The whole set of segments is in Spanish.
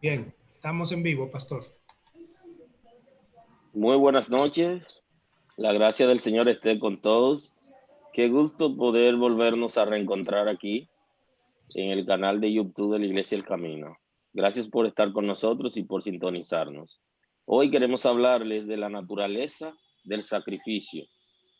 Bien, estamos en vivo, pastor. Muy buenas noches. La gracia del Señor esté con todos. Qué gusto poder volvernos a reencontrar aquí en el canal de YouTube de la Iglesia El Camino. Gracias por estar con nosotros y por sintonizarnos. Hoy queremos hablarles de la naturaleza del sacrificio.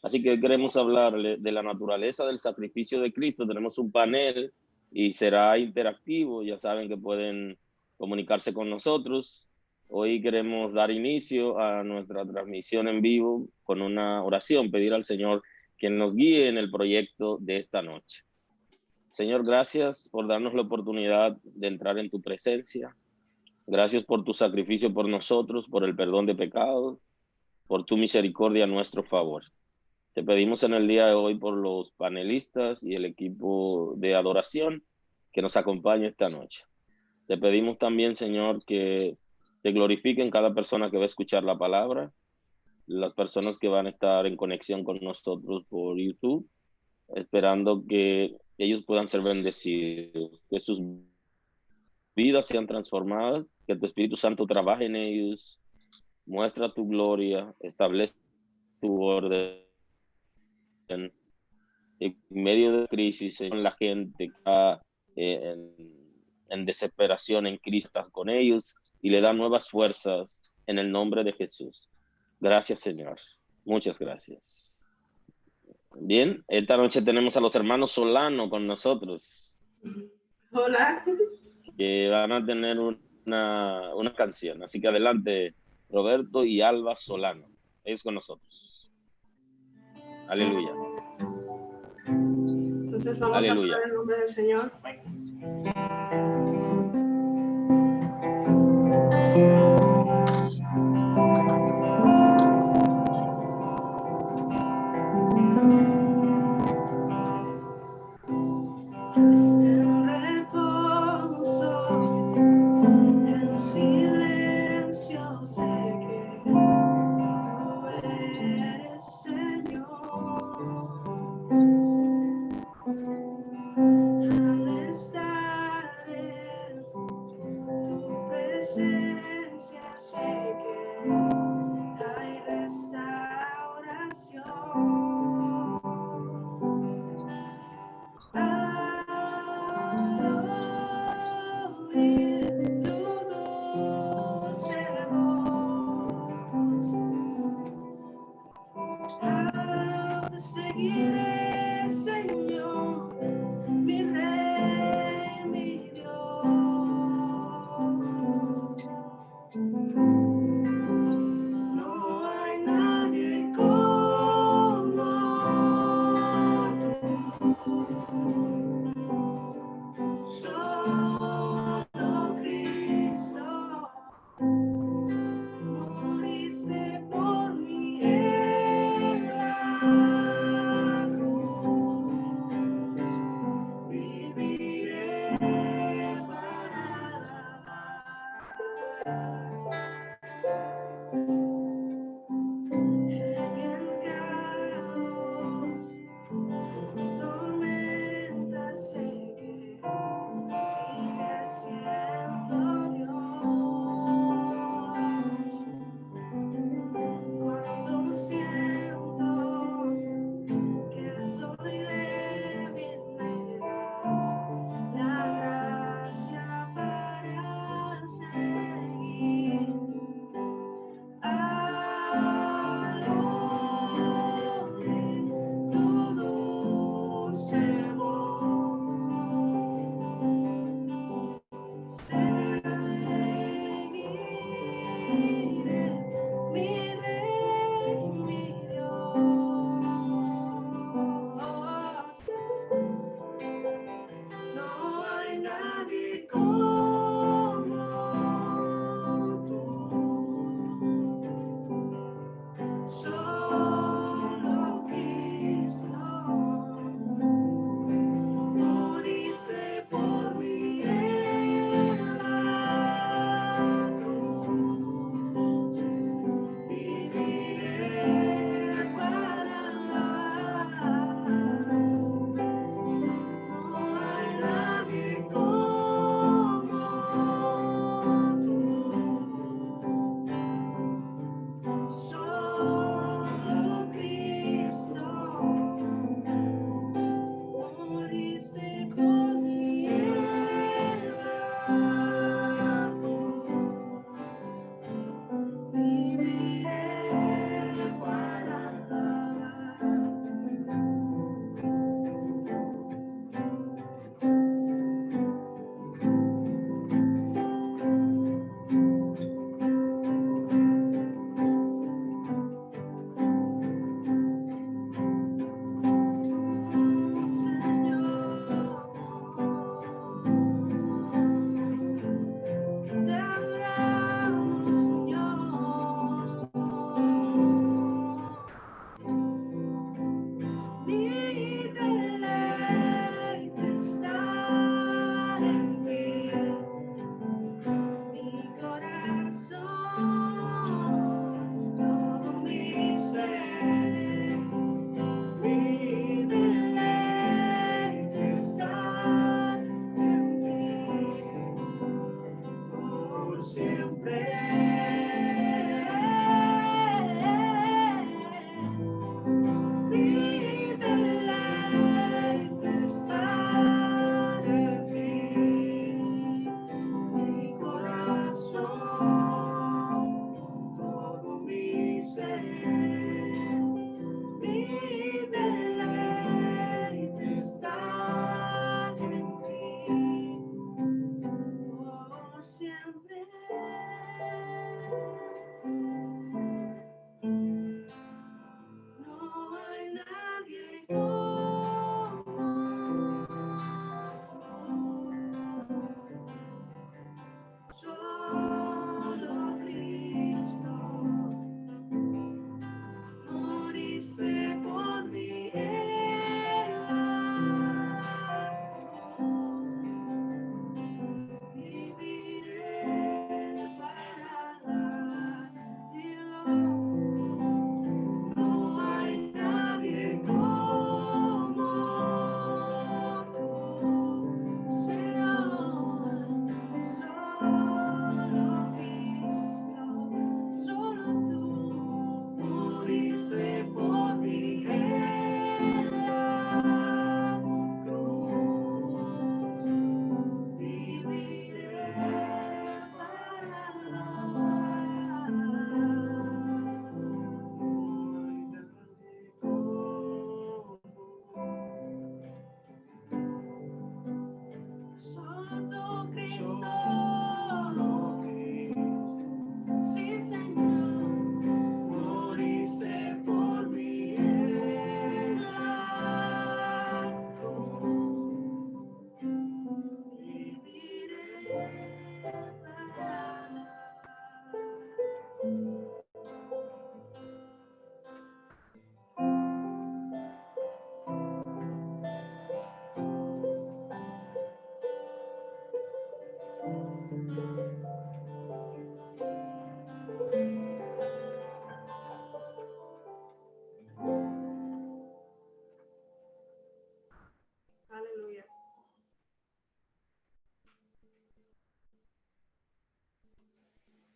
Así que queremos hablarles de la naturaleza del sacrificio de Cristo. Tenemos un panel y será interactivo. Ya saben que pueden comunicarse con nosotros. Hoy queremos dar inicio a nuestra transmisión en vivo con una oración, pedir al Señor que nos guíe en el proyecto de esta noche. Señor, gracias por darnos la oportunidad de entrar en tu presencia. Gracias por tu sacrificio por nosotros, por el perdón de pecados, por tu misericordia a nuestro favor. Te pedimos en el día de hoy por los panelistas y el equipo de adoración que nos acompañe esta noche. Te pedimos también, Señor, que te glorifiquen cada persona que va a escuchar la palabra, las personas que van a estar en conexión con nosotros por YouTube, esperando que ellos puedan ser bendecidos, que sus vidas sean transformadas, que tu Espíritu Santo trabaje en ellos, muestra tu gloria, establece tu orden en medio de crisis, en la gente que está en desesperación en Cristo, estás con ellos y le da nuevas fuerzas en el nombre de Jesús. Gracias, Señor. Muchas gracias. Bien, esta noche tenemos a los hermanos Solano con nosotros. Hola. Que van a tener una canción. Así que adelante, Roberto y Alba Solano. Ellos con nosotros. Aleluya. Entonces vamos Aleluya. a hablar en nombre del Señor. Aleluya.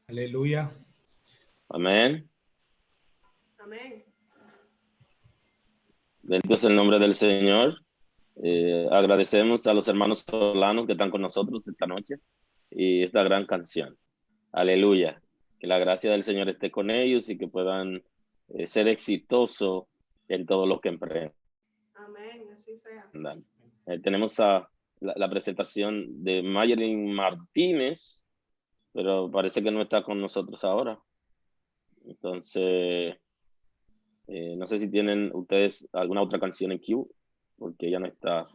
Aleluya. Amén. Amén. Bendito es el nombre del Señor. Agradecemos a los hermanos solanos que están con nosotros esta noche y esta gran canción. Aleluya. Que la gracia del Señor esté con ellos y que puedan ser exitosos en todo lo que emprendan. Amén. Así sea. Tenemos la presentación de Mayelin Martínez, pero parece que no está con nosotros ahora. Entonces, no sé si tienen ustedes alguna otra canción en queue, porque ella no está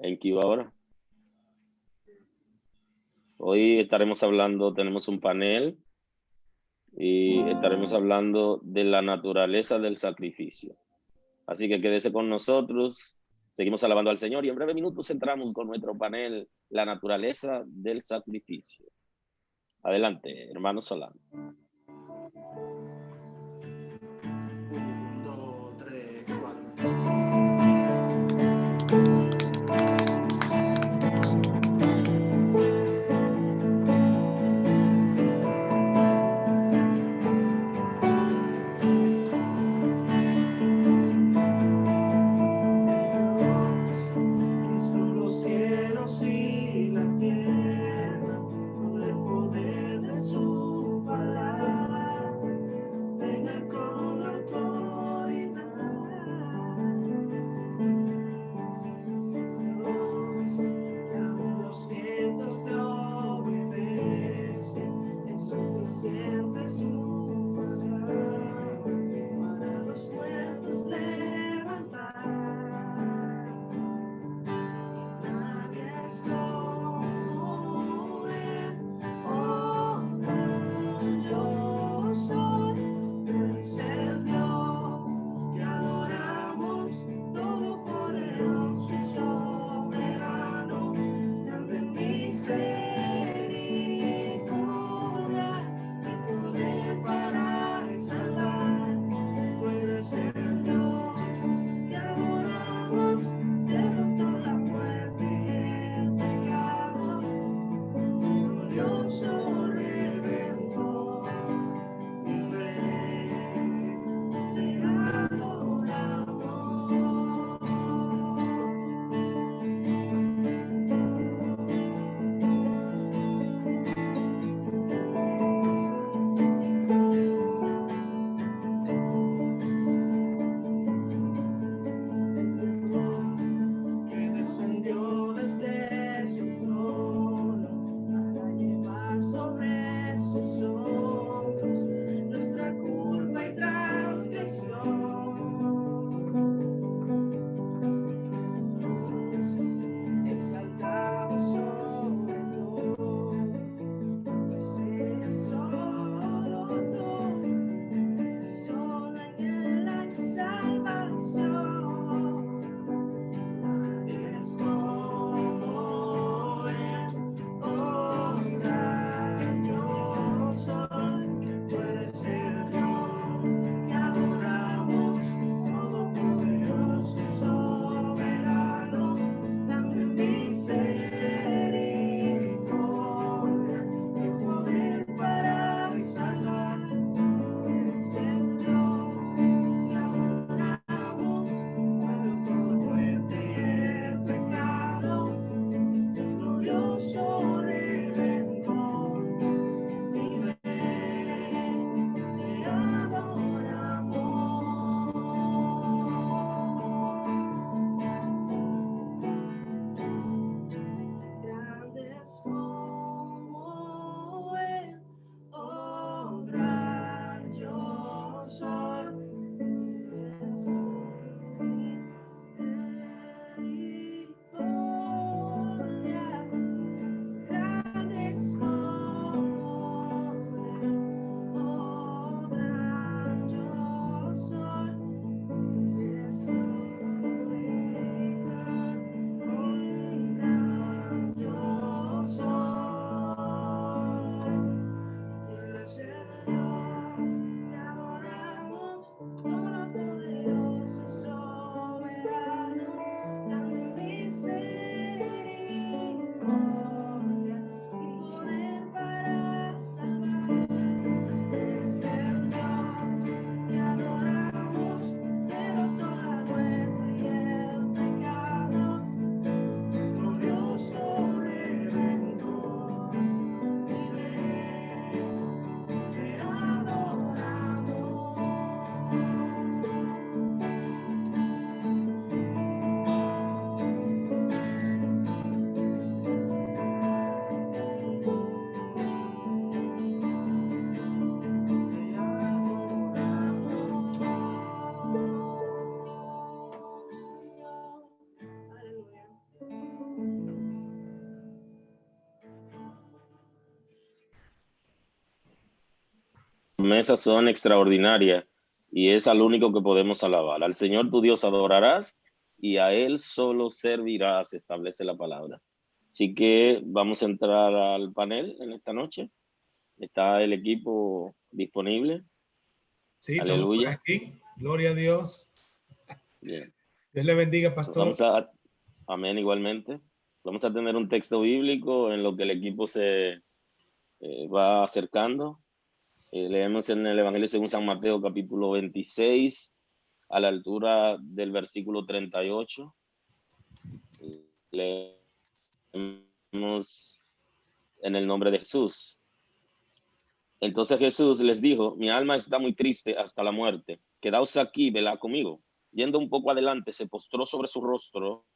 en queue ahora. Hoy estaremos hablando, tenemos un panel y estaremos hablando de la naturaleza del sacrificio. Así que quédese con nosotros, seguimos alabando al Señor y en breves minutos entramos con nuestro panel, la naturaleza del sacrificio. Adelante, hermano Solano. 1, 2, 3, 4. promesas son extraordinarias y es al único que podemos alabar. Al Señor tu Dios adorarás y a Él solo servirás, establece la palabra. Así que vamos a entrar al panel en esta noche. Está el equipo disponible. Sí, estamos por Aleluya. aquí. Gloria a Dios. Bien. Dios le bendiga, pastor. Amén, igualmente. Vamos a tener un texto bíblico en lo que el equipo se va acercando. Leemos en el Evangelio según San Mateo, capítulo 26, a la altura del versículo 38. Leemos en el nombre de Jesús. Entonces Jesús les dijo: mi alma está muy triste hasta la muerte. Quedaos aquí, velad conmigo. Yendo un poco adelante, se postró sobre su rostro,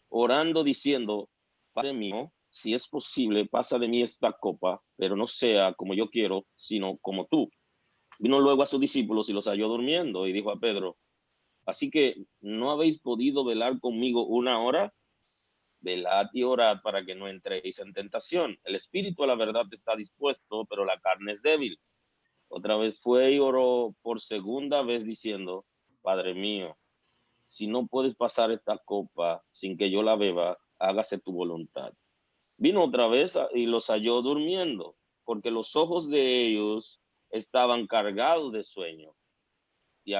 orando, diciendo: Padre mío, si es posible, pasa de mí esta copa, pero no sea como yo quiero, sino como tú. Vino luego a sus discípulos y los halló durmiendo, y dijo a Pedro: así que no habéis podido velar conmigo una hora. Velad y orad para que no entréis en tentación. El espíritu a la verdad está dispuesto, pero la carne es débil. Otra vez fue y oró por segunda vez diciendo: Padre mío, si no puedes pasar esta copa sin que yo la beba, hágase tu voluntad. Vino otra vez y los halló durmiendo, porque los ojos de ellos estaban cargados de sueño. Y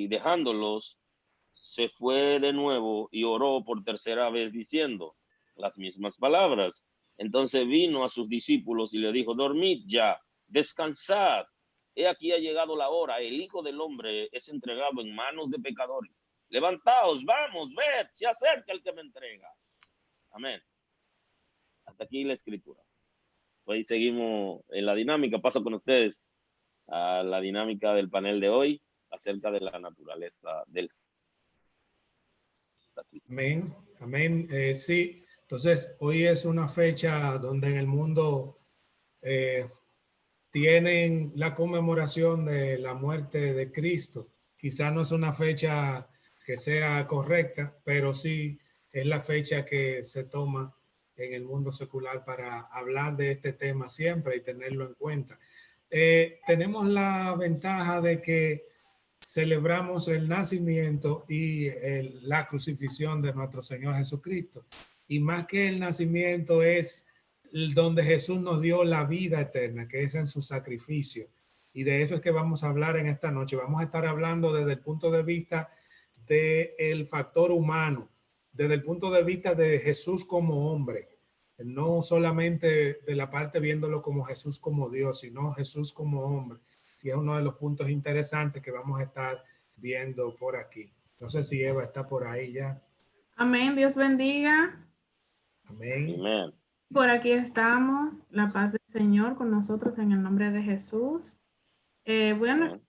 dejándolos, se fue de nuevo y oró por tercera vez diciendo las mismas palabras. Entonces vino a sus discípulos y le dijo: dormid ya, descansad. He aquí ha llegado la hora, el Hijo del Hombre es entregado en manos de pecadores. Levantaos, vamos, ved, se acerca el que me entrega. Amén. Hasta aquí la escritura. Hoy seguimos en la dinámica. Paso con ustedes a la dinámica del panel de hoy acerca de la naturaleza del sacrificio. Amén. Amén. Sí, entonces hoy es una fecha donde en el mundo tienen la conmemoración de la muerte de Cristo. Quizá no es una fecha que sea correcta, pero sí es la fecha que se toma en el mundo secular para hablar de este tema siempre y tenerlo en cuenta. Tenemos la ventaja de que celebramos el nacimiento y la crucifixión de nuestro Señor Jesucristo. Y más que el nacimiento es donde Jesús nos dio la vida eterna, que es en su sacrificio. Y de eso es que vamos a hablar en esta noche. Vamos a estar hablando desde el punto de vista del factor humano, desde el punto de vista de Jesús como hombre, no solamente de la parte viéndolo como Jesús como Dios, sino Jesús como hombre. Y es uno de los puntos interesantes que vamos a estar viendo por aquí. No sé si Eva está por ahí ya. Amén. Dios bendiga. Amén. Amén. Por aquí estamos. La paz del Señor con nosotros en el nombre de Jesús. Bueno,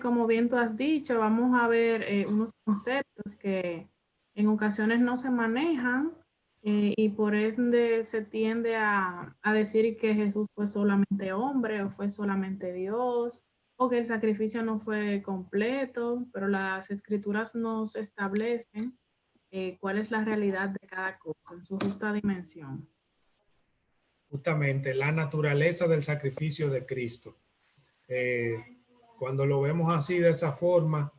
como bien tú has dicho, vamos a ver unos conceptos que en ocasiones no se manejan y por ende se tiende a decir que Jesús fue solamente hombre o fue solamente Dios o que el sacrificio no fue completo, pero las escrituras nos establecen cuál es la realidad de cada cosa en su justa dimensión. Justamente la naturaleza del sacrificio de Cristo. Cuando lo vemos así de esa forma,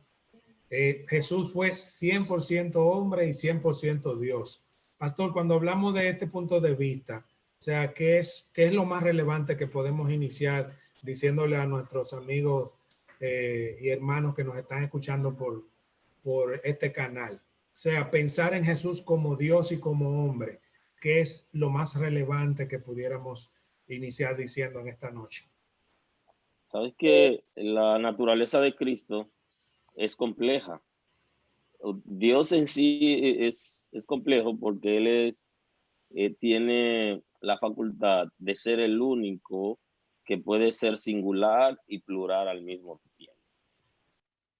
Jesús fue 100% hombre y 100% Dios. Pastor, cuando hablamos de este punto de vista, o sea, qué es lo más relevante que podemos iniciar diciéndole a nuestros amigos y hermanos que nos están escuchando por este canal? O sea, pensar en Jesús como Dios y como hombre, ¿qué es lo más relevante que pudiéramos iniciar diciendo en esta noche? Sabes que la naturaleza de Cristo es compleja. Dios en sí es complejo porque Él tiene la facultad de ser el único que puede ser singular y plural al mismo tiempo.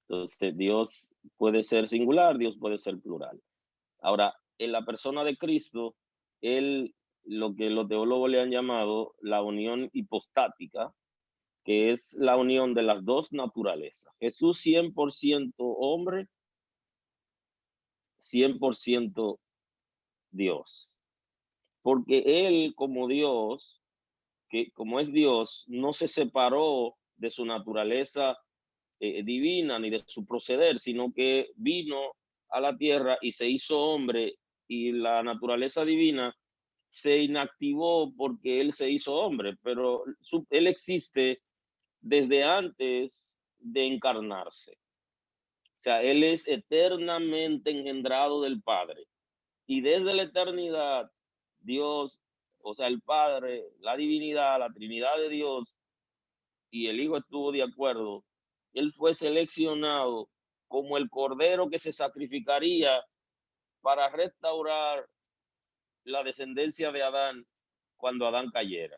Entonces, Dios puede ser singular, Dios puede ser plural. Ahora, en la persona de Cristo, Él, lo que los teólogos le han llamado la unión hipostática, que es la unión de las dos naturalezas. Jesús 100% hombre, 100% Dios. Porque Él como Dios, que como es Dios, no se separó de su naturaleza divina ni de su proceder, sino que vino a la tierra y se hizo hombre, y la naturaleza divina se inactivó porque él se hizo hombre, pero él existe desde antes de encarnarse. O sea, él es eternamente engendrado del Padre. Y desde la eternidad, Dios, o sea, el Padre, la divinidad, la Trinidad de Dios y el Hijo estuvo de acuerdo. Él fue seleccionado como el cordero que se sacrificaría para restaurar la descendencia de Adán cuando Adán cayere.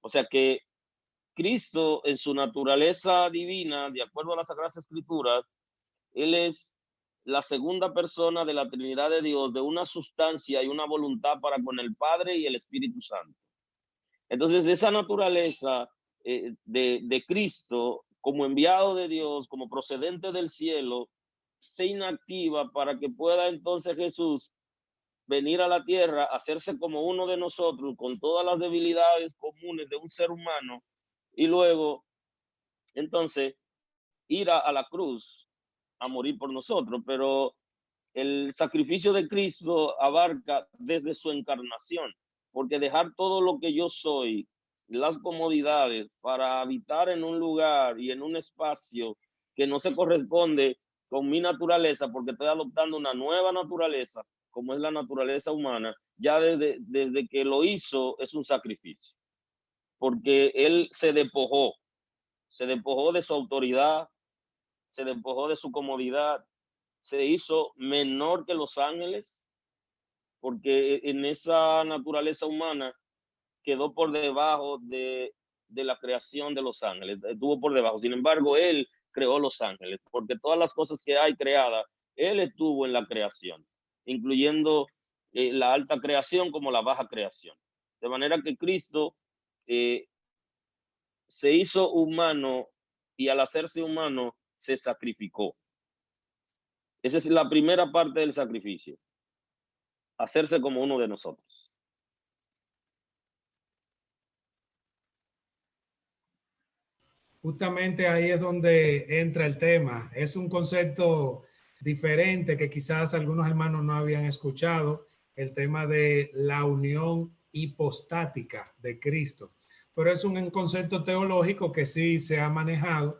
O sea que Cristo en su naturaleza divina, de acuerdo a las Sagradas Escrituras, él es la segunda persona de la Trinidad de Dios, de una sustancia y una voluntad para con el Padre y el Espíritu Santo. Entonces, esa naturaleza de Cristo, como enviado de Dios, como procedente del cielo, se inactiva para que pueda entonces Jesús venir a la tierra, hacerse como uno de nosotros, con todas las debilidades comunes de un ser humano, y luego, entonces, ir a la cruz a morir por nosotros. Pero el sacrificio de Cristo abarca desde su encarnación, porque dejar todo lo que yo soy, las comodidades, para habitar en un lugar y en un espacio que no se corresponde con mi naturaleza, porque estoy adoptando una nueva naturaleza, como es la naturaleza humana, ya desde que lo hizo es un sacrificio, porque él se despojó de su autoridad, se despojó de su comodidad, se hizo menor que los ángeles, porque en esa naturaleza humana quedó por debajo de la creación de los ángeles, estuvo por debajo. Sin embargo, él creó los ángeles, porque todas las cosas que hay creadas, él estuvo en la creación, incluyendo la alta creación como la baja creación. De manera que Cristo se hizo humano, y al hacerse humano se sacrificó. Esa es la primera parte del sacrificio, hacerse como uno de nosotros. Justamente ahí es donde entra el tema. Es un concepto diferente que quizás algunos hermanos no habían escuchado, el tema de la unión hipostática de Cristo. Pero es un concepto teológico que sí se ha manejado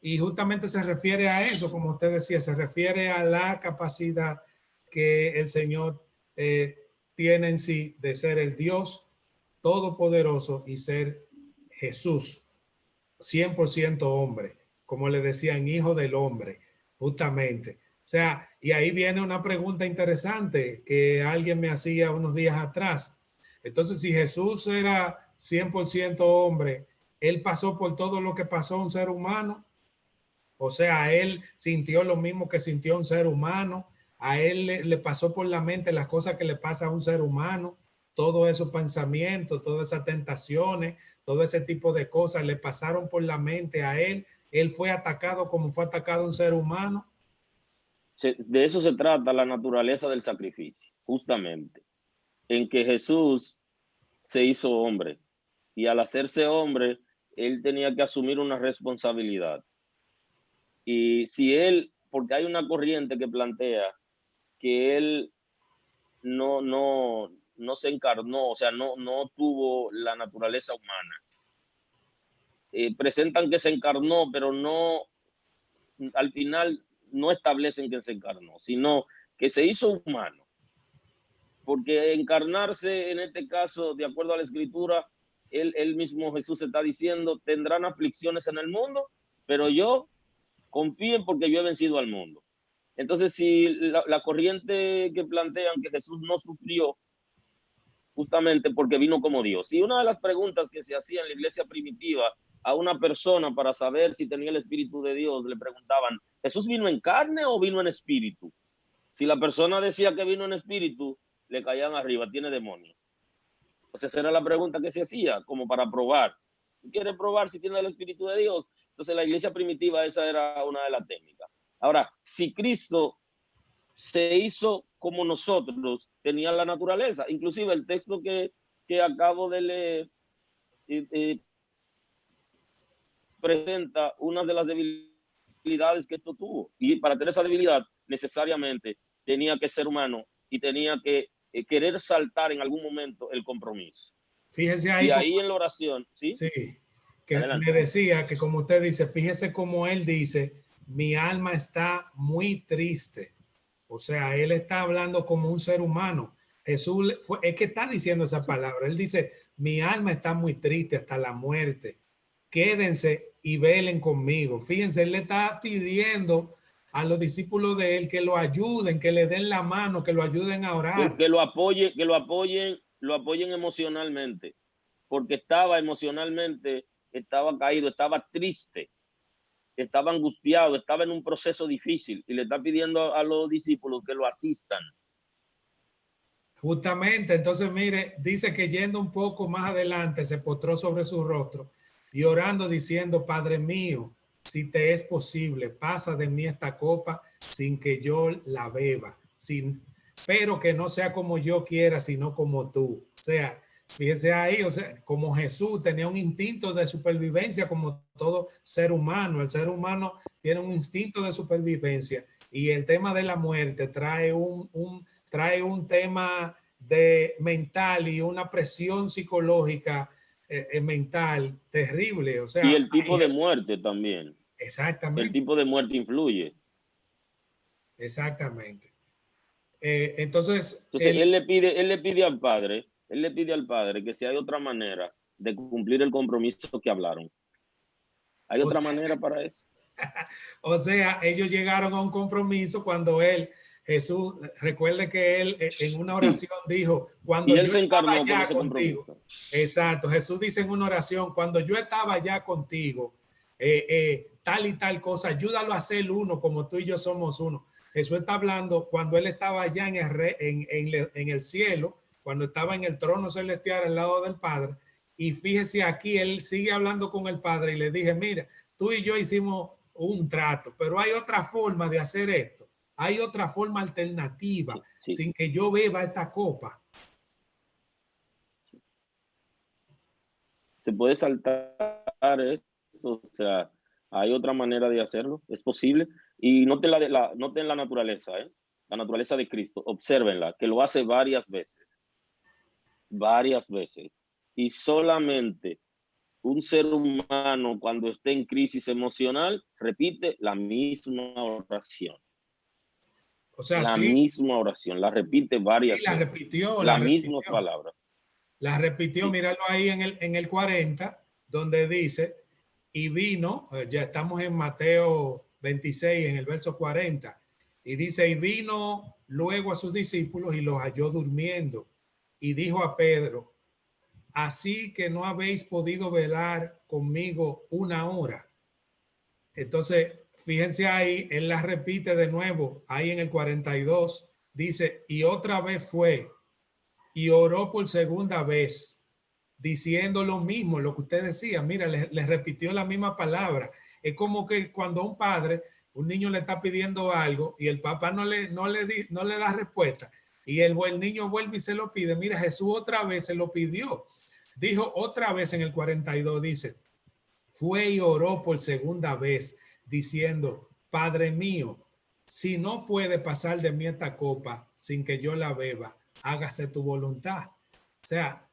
y justamente se refiere a eso, como usted decía, se refiere a la capacidad que el Señor tiene en sí de ser el Dios todopoderoso y ser Jesús 100% hombre, como le decían, hijo del hombre, justamente. O sea, y ahí viene una pregunta interesante que alguien me hacía unos días atrás. Entonces, si Jesús era 100% hombre, él pasó por todo lo que pasó un ser humano. O sea, él sintió lo mismo que sintió un ser humano. A él le pasó por la mente las cosas que le pasa a un ser humano. Todos esos pensamientos, todas esas tentaciones, todo ese tipo de cosas le pasaron por la mente a él. Él fue atacado como fue atacado un ser humano. De eso se trata la naturaleza del sacrificio, justamente, en que Jesús se hizo hombre, y al hacerse hombre, él tenía que asumir una responsabilidad. Y si él, porque hay una corriente que plantea que él no se encarnó, o sea, no tuvo la naturaleza humana. Presentan que se encarnó, pero no, al final no establecen que se encarnó, sino que se hizo humano. Porque encarnarse, en este caso, de acuerdo a la Escritura, él mismo Jesús está diciendo, tendrán aflicciones en el mundo, pero yo confíen porque yo he vencido al mundo. Entonces, si la corriente que plantean que Jesús no sufrió justamente porque vino como Dios. Y una de las preguntas que se hacía en la iglesia primitiva a una persona para saber si tenía el Espíritu de Dios, le preguntaban, ¿Jesús vino en carne o vino en espíritu? Si la persona decía que vino en espíritu, le caían arriba, tiene demonio. O sea, esa era la pregunta que se hacía, como para probar. ¿Tú quieres probar si tiene el Espíritu de Dios? Entonces, la iglesia primitiva, esa era una de las técnicas. Ahora, si Cristo se hizo como nosotros, tenía la naturaleza. Inclusive el texto que acabo de leer presenta una de las debilidades que esto tuvo. Y para tener esa debilidad, necesariamente tenía que ser humano y tenía que querer saltar en algún momento el compromiso. Fíjese ahí. Y ahí en la oración, ¿sí? Sí, que Adelante. le decía que como usted dice, fíjese como él dice, mi alma está muy triste. O sea, él está hablando como un ser humano. Jesús es que está diciendo esa palabra. Él dice, mi alma está muy triste hasta la muerte. Quédense y velen conmigo. Fíjense, él le está pidiendo a los discípulos de él que lo ayuden, que le den la mano, que lo ayuden a orar. Que lo apoyen emocionalmente, porque estaba emocionalmente, estaba caído, estaba triste, estaba angustiado, estaba en un proceso difícil y le está pidiendo a los discípulos que lo asistan. Justamente, entonces mire, dice que yendo un poco más adelante se postró sobre su rostro y orando diciendo, Padre mío, si te es posible, pasa de mí esta copa sin que yo la beba, pero que no sea como yo quiera, sino como tú. O sea, fíjese ahí, o sea, como Jesús tenía un instinto de supervivencia como todo ser humano. El ser humano tiene un instinto de supervivencia y el tema de la muerte trae un tema de mental y una presión psicológica mental terrible. O sea, y el tipo de muerte también. Exactamente. El tipo de muerte influye. Exactamente. Entonces él le pide al Padre que si hay otra manera de cumplir el compromiso que hablaron. ¿Hay otra manera para eso? O sea, ellos llegaron a un compromiso cuando Jesús, recuerde que él en una oración dijo, cuando y él yo se encarnó estaba ya con ese contigo. Compromiso. Exacto, Jesús dice en una oración, cuando yo estaba ya contigo, tal y tal cosa, ayúdalo a ser uno como tú y yo somos uno. Jesús está hablando cuando él estaba ya en el cielo, cuando estaba en el trono celestial al lado del Padre. Y fíjese aquí, él sigue hablando con el Padre y le dije, mira, tú y yo hicimos un trato, pero hay otra forma de hacer esto. Hay otra forma alternativa, sin que yo beba esta copa. Se puede saltar eso, o sea, hay otra manera de hacerlo, es posible. Y noten la naturaleza, la naturaleza de Cristo, obsérvenla, que lo hace varias veces. Y solamente un ser humano cuando esté en crisis emocional repite la misma oración. O sea, la misma oración, la repite varias veces. Repitió. Las mismas palabras. La repitió, míralo ahí en el 40, donde dice, y vino, ya estamos en Mateo 26, en el verso 40, y dice, y vino luego a sus discípulos y los halló durmiendo, y dijo a Pedro, así que no habéis podido velar conmigo una hora. Entonces, fíjense ahí, él la repite de nuevo, ahí en el 42, dice, y otra vez fue, y oró por segunda vez, diciendo lo mismo, lo que usted decía, mira, le repitió la misma palabra. Es como que cuando un niño le está pidiendo algo y el papá no le da respuesta, y el niño vuelve y se lo pide, mira, Jesús otra vez se lo pidió. Dijo otra vez en el 42, dice, fue y oró por segunda vez, diciendo, Padre mío, si no puede pasar de mí esta copa sin que yo la beba, hágase tu voluntad. O sea,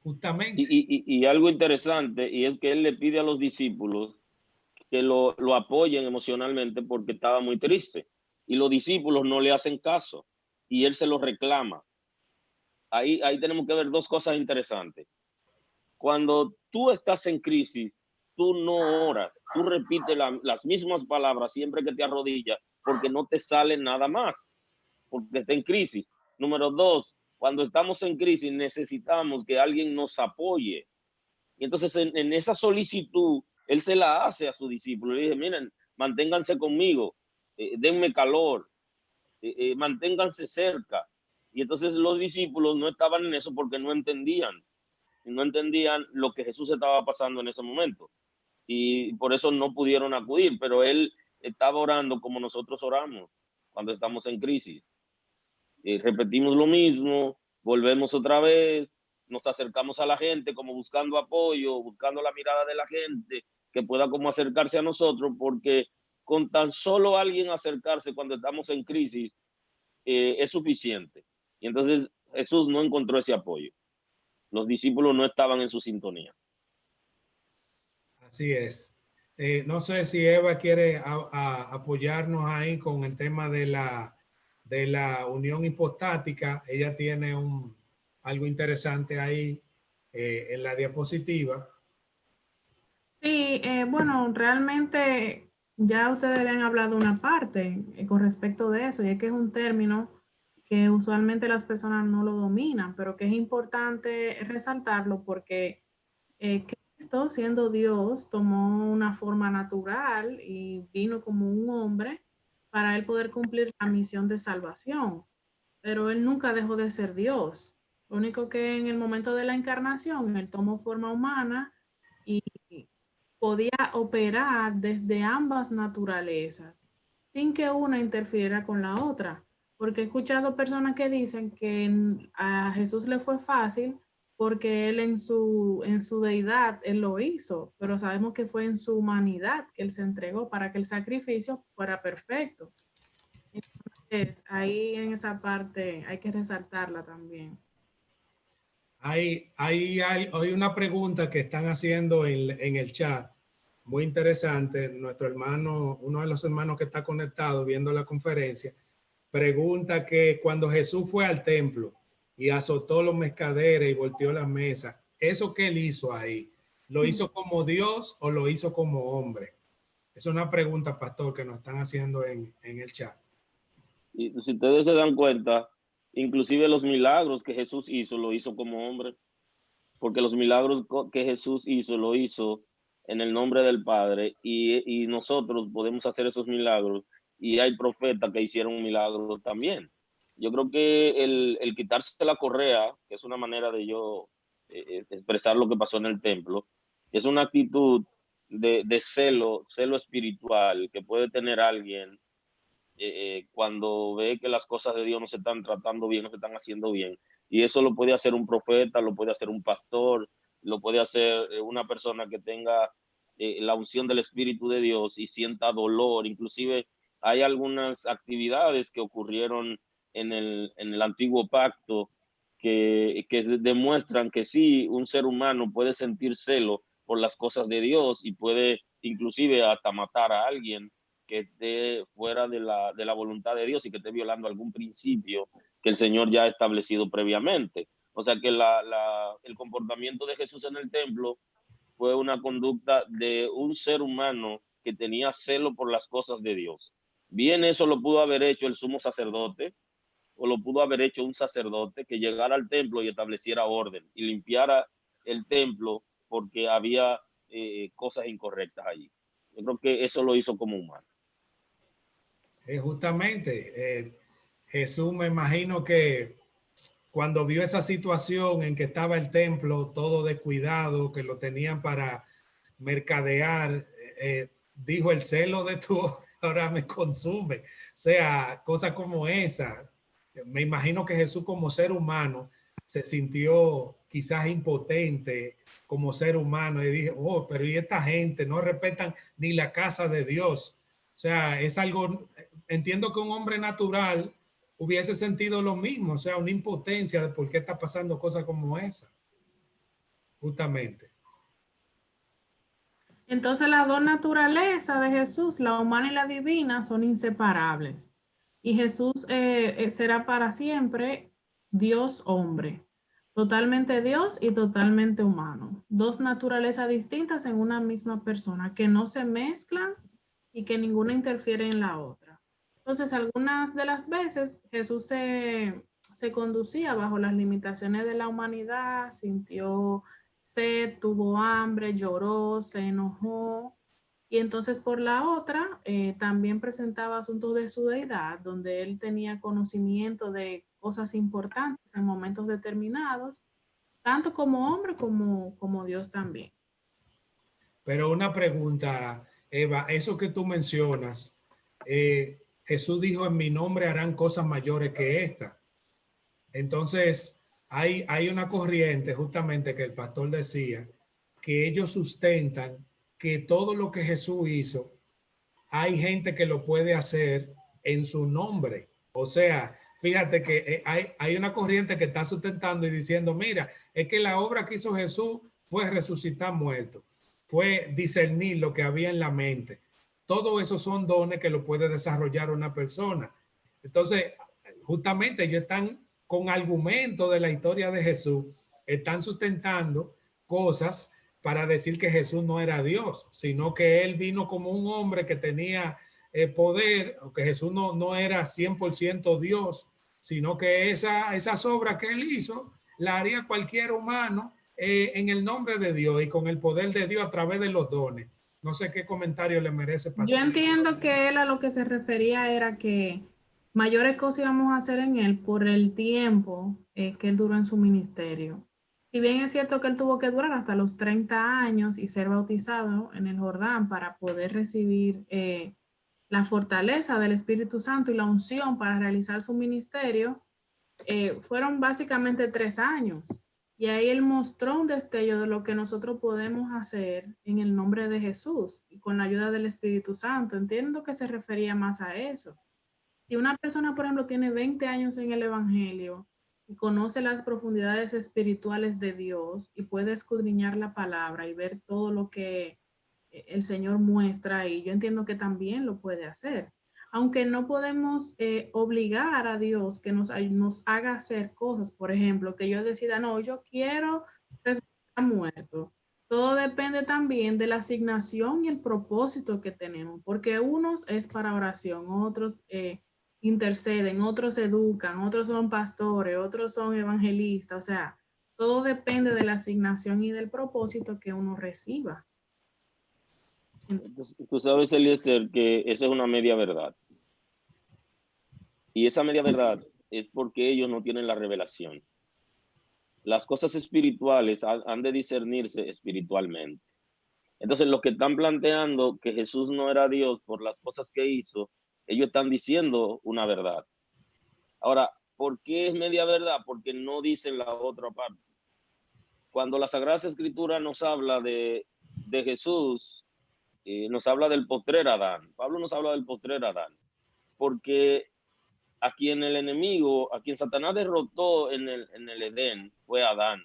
justamente. Y algo interesante, y es que él le pide a los discípulos que lo apoyen emocionalmente porque estaba muy triste. Y los discípulos no le hacen caso. Y él se lo reclama. Ahí tenemos que ver dos cosas interesantes. Cuando tú estás en crisis, tú no oras, tú repites las mismas palabras siempre que te arrodillas porque no te sale nada más, porque está en crisis. Número dos, cuando estamos en crisis necesitamos que alguien nos apoye. Y entonces en esa solicitud, él se la hace a su discípulo. Le dice, miren, manténganse conmigo, denme calor, manténganse cerca. Y entonces los discípulos no estaban en eso porque no entendían lo que Jesús estaba pasando en ese momento. Y por eso no pudieron acudir, pero él estaba orando como nosotros oramos cuando estamos en crisis. Repetimos lo mismo, volvemos otra vez, nos acercamos a la gente como buscando apoyo, buscando la mirada de la gente que pueda como acercarse a nosotros, porque con tan solo alguien acercarse cuando estamos en crisis es suficiente. Y entonces Jesús no encontró ese apoyo. Los discípulos no estaban en su sintonía. Así es. No sé si Eva quiere apoyarnos ahí con el tema de la unión hipostática. Ella tiene algo interesante ahí en la diapositiva. Sí, bueno, realmente ya ustedes habían hablado una parte con respecto de eso, y es que es un término que usualmente las personas no lo dominan, pero que es importante resaltarlo porque Cristo, siendo Dios, tomó una forma natural y vino como un hombre para él poder cumplir la misión de salvación, pero él nunca dejó de ser Dios. Lo único que en el momento de la encarnación, él tomó forma humana y podía operar desde ambas naturalezas sin que una interfiriera con la otra. Porque he escuchado personas que dicen que a Jesús le fue fácil porque él en su deidad, él lo hizo, pero sabemos que fue en su humanidad que él se entregó para que el sacrificio fuera perfecto. Entonces, ahí en esa parte hay que resaltarla también. Hay una pregunta que están haciendo en el chat, muy interesante. Nuestro hermano, uno de los hermanos que está conectado viendo la conferencia, pregunta que cuando Jesús fue al templo y azotó los mercaderes y volteó la mesa, ¿eso que él hizo ahí? ¿Lo hizo como Dios o lo hizo como hombre? Es una pregunta, pastor, que nos están haciendo en el chat. Y si ustedes se dan cuenta, inclusive los milagros que Jesús hizo, lo hizo como hombre, porque los milagros que Jesús hizo, lo hizo en el nombre del Padre, y nosotros podemos hacer esos milagros, y hay profetas que hicieron milagros también. Yo creo que el quitarse la correa, que es una manera de yo expresar lo que pasó en el templo, es una actitud de celo espiritual que puede tener alguien cuando ve que las cosas de Dios no se están tratando bien, no se están haciendo bien. Y eso lo puede hacer un profeta, lo puede hacer un pastor, lo puede hacer una persona que tenga la unción del Espíritu de Dios y sienta dolor. Inclusive hay algunas actividades que ocurrieron en el antiguo pacto que demuestran que sí, un ser humano puede sentir celo por las cosas de Dios y puede inclusive hasta matar a alguien que esté fuera de la voluntad de Dios y que esté violando algún principio que el Señor ya ha establecido previamente. O sea que el comportamiento de Jesús en el templo fue una conducta de un ser humano que tenía celo por las cosas de Dios. Bien, eso lo pudo haber hecho el sumo sacerdote, o lo pudo haber hecho un sacerdote que llegara al templo y estableciera orden y limpiara el templo porque había cosas incorrectas allí. Yo creo que eso lo hizo como humano. Justamente, Jesús, me imagino que cuando vio esa situación en que estaba el templo todo descuidado, que lo tenían para mercadear, dijo: el celo de tu ahora me consume. O sea, cosas como esa. Me imagino que Jesús como ser humano se sintió quizás impotente como ser humano y dije: oh, pero y esta gente no respetan ni la casa de Dios. O sea, es algo, entiendo que un hombre natural hubiese sentido lo mismo, o sea, una impotencia de por qué está pasando cosas como esa. Justamente. Entonces las dos naturalezas de Jesús, la humana y la divina, son inseparables. Y Jesús será para siempre Dios hombre, totalmente Dios y totalmente humano. Dos naturalezas distintas en una misma persona que no se mezclan y que ninguna interfiere en la otra. Entonces, algunas de las veces Jesús se conducía bajo las limitaciones de la humanidad, sintió sed, tuvo hambre, lloró, se enojó. Y entonces por la otra, también presentaba asuntos de su deidad, donde él tenía conocimiento de cosas importantes en momentos determinados, tanto como hombre como Dios también. Pero una pregunta, Eva, eso que tú mencionas, Jesús dijo: en mi nombre harán cosas mayores que esta. Entonces, hay una corriente justamente que el pastor decía que ellos sustentan que todo lo que Jesús hizo, hay gente que lo puede hacer en su nombre. O sea, fíjate que hay una corriente que está sustentando y diciendo, mira, es que la obra que hizo Jesús fue resucitar muertos, fue discernir lo que había en la mente. Todo eso son dones que lo puede desarrollar una persona. Entonces, justamente ellos están con argumentos de la historia de Jesús, están sustentando cosas para decir que Jesús no era Dios, sino que él vino como un hombre que tenía poder, o que Jesús no era 100% Dios, sino que esas obras que él hizo la haría cualquier humano en el nombre de Dios y con el poder de Dios a través de los dones. No sé qué comentario le merece. Yo entiendo que él a lo que se refería era que mayores cosas íbamos a hacer en él por el tiempo que él duró en su ministerio. Si bien es cierto que él tuvo que durar hasta los 30 años y ser bautizado en el Jordán para poder recibir la fortaleza del Espíritu Santo y la unción para realizar su ministerio, fueron básicamente 3 años. Y ahí él mostró un destello de lo que nosotros podemos hacer en el nombre de Jesús y con la ayuda del Espíritu Santo. Entiendo que se refería más a eso. Si una persona, por ejemplo, tiene 20 años en el Evangelio y conoce las profundidades espirituales de Dios y puede escudriñar la palabra y ver todo lo que el Señor muestra ahí, yo entiendo que también lo puede hacer. Aunque no podemos obligar a Dios que nos haga hacer cosas, por ejemplo, que yo decida, no, yo quiero resucitar muerto. Todo depende también de la asignación y el propósito que tenemos, porque unos es para oración, otros interceden, otros educan, otros son pastores, otros son evangelistas, o sea, todo depende de la asignación y del propósito que uno reciba. Tú sabes, Eliezer, que esa es una media verdad. Y esa media verdad es porque ellos no tienen la revelación. Las cosas espirituales han de discernirse espiritualmente. Entonces, los que están planteando que Jesús no era Dios por las cosas que hizo, ellos están diciendo una verdad. Ahora, ¿por qué es media verdad? Porque no dicen la otra parte. Cuando la Sagrada Escritura nos habla de Jesús, nos habla del postrer Adán. Pablo nos habla del postrer Adán, porque a quien el enemigo, a quien Satanás derrotó en el Edén fue Adán,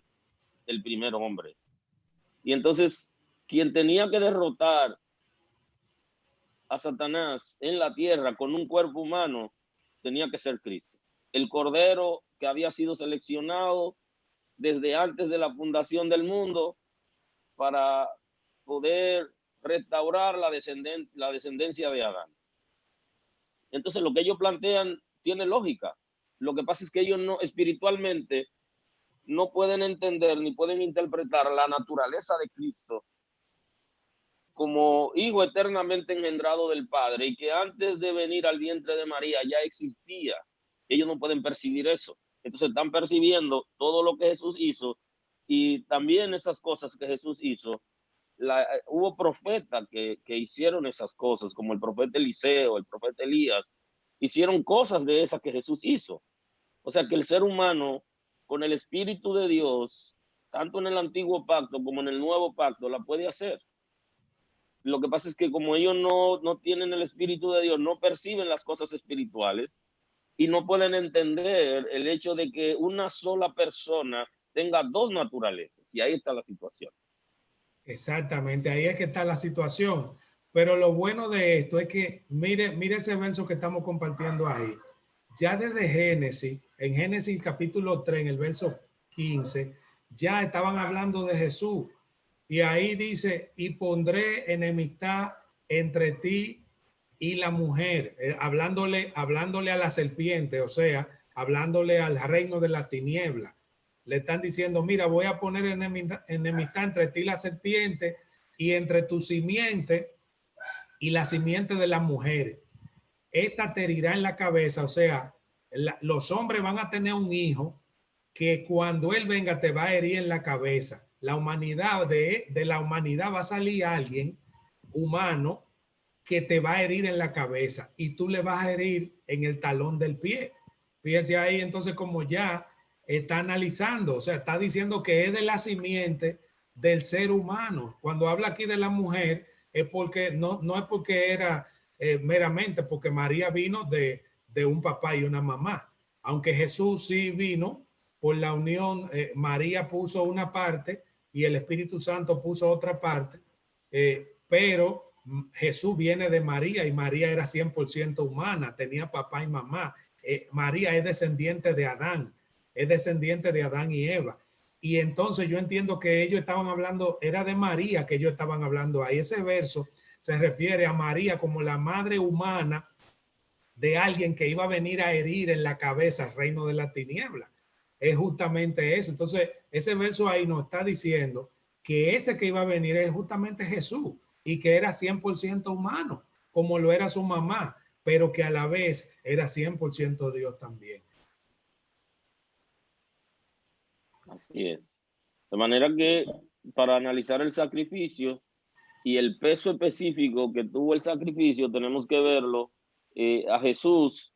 el primer hombre. Y entonces, quien tenía que derrotar a Satanás en la tierra con un cuerpo humano, tenía que ser Cristo. El Cordero que había sido seleccionado desde antes de la fundación del mundo para poder restaurar la descendencia de Adán. Entonces lo que ellos plantean tiene lógica. Lo que pasa es que ellos no, espiritualmente, no pueden entender ni pueden interpretar la naturaleza de Cristo como hijo eternamente engendrado del Padre y que antes de venir al vientre de María ya existía. Ellos no pueden percibir eso. Entonces están percibiendo todo lo que Jesús hizo y también esas cosas que Jesús hizo. Hubo profetas que hicieron esas cosas, como el profeta Eliseo, el profeta Elías, hicieron cosas de esas que Jesús hizo. O sea que el ser humano, con el Espíritu de Dios, tanto en el antiguo pacto como en el nuevo pacto, la puede hacer. Lo que pasa es que como ellos no tienen el Espíritu de Dios, no perciben las cosas espirituales y no pueden entender el hecho de que una sola persona tenga dos naturalezas. Y ahí está la situación. Exactamente, ahí es que está la situación. Pero lo bueno de esto es que mire ese verso que estamos compartiendo ahí. Ya desde Génesis, en Génesis capítulo 3, en el verso 15, ya estaban hablando de Jesús. Y ahí dice, y pondré enemistad entre ti y la mujer, hablándole a la serpiente, o sea, hablándole al reino de la tiniebla. Le están diciendo, mira, voy a poner enemistad entre ti y la serpiente y entre tu simiente y la simiente de la mujer. Esta te herirá en la cabeza, o sea, los hombres van a tener un hijo que cuando él venga te va a herir en la cabeza. La humanidad, de la humanidad va a salir alguien humano que te va a herir en la cabeza y tú le vas a herir en el talón del pie. Fíjense ahí entonces como ya está analizando, o sea, está diciendo que es de la simiente del ser humano. Cuando habla aquí de la mujer, es porque no es porque era meramente porque María vino de un papá y una mamá. Aunque Jesús sí vino por la unión, María puso una parte y el Espíritu Santo puso otra parte, pero Jesús viene de María y María era 100% humana, tenía papá y mamá. María es descendiente de Adán, es descendiente de Adán y Eva. Y entonces yo entiendo que ellos estaban hablando, era de María que ellos estaban hablando ahí. Ese verso se refiere a María como la madre humana de alguien que iba a venir a herir en la cabeza al reino de la tiniebla. Es justamente eso. Entonces, ese verso ahí nos está diciendo que ese que iba a venir es justamente Jesús y que era 100% humano, como lo era su mamá, pero que a la vez era 100% Dios también. Así es. De manera que para analizar el sacrificio y el peso específico que tuvo el sacrificio, tenemos que verlo a Jesús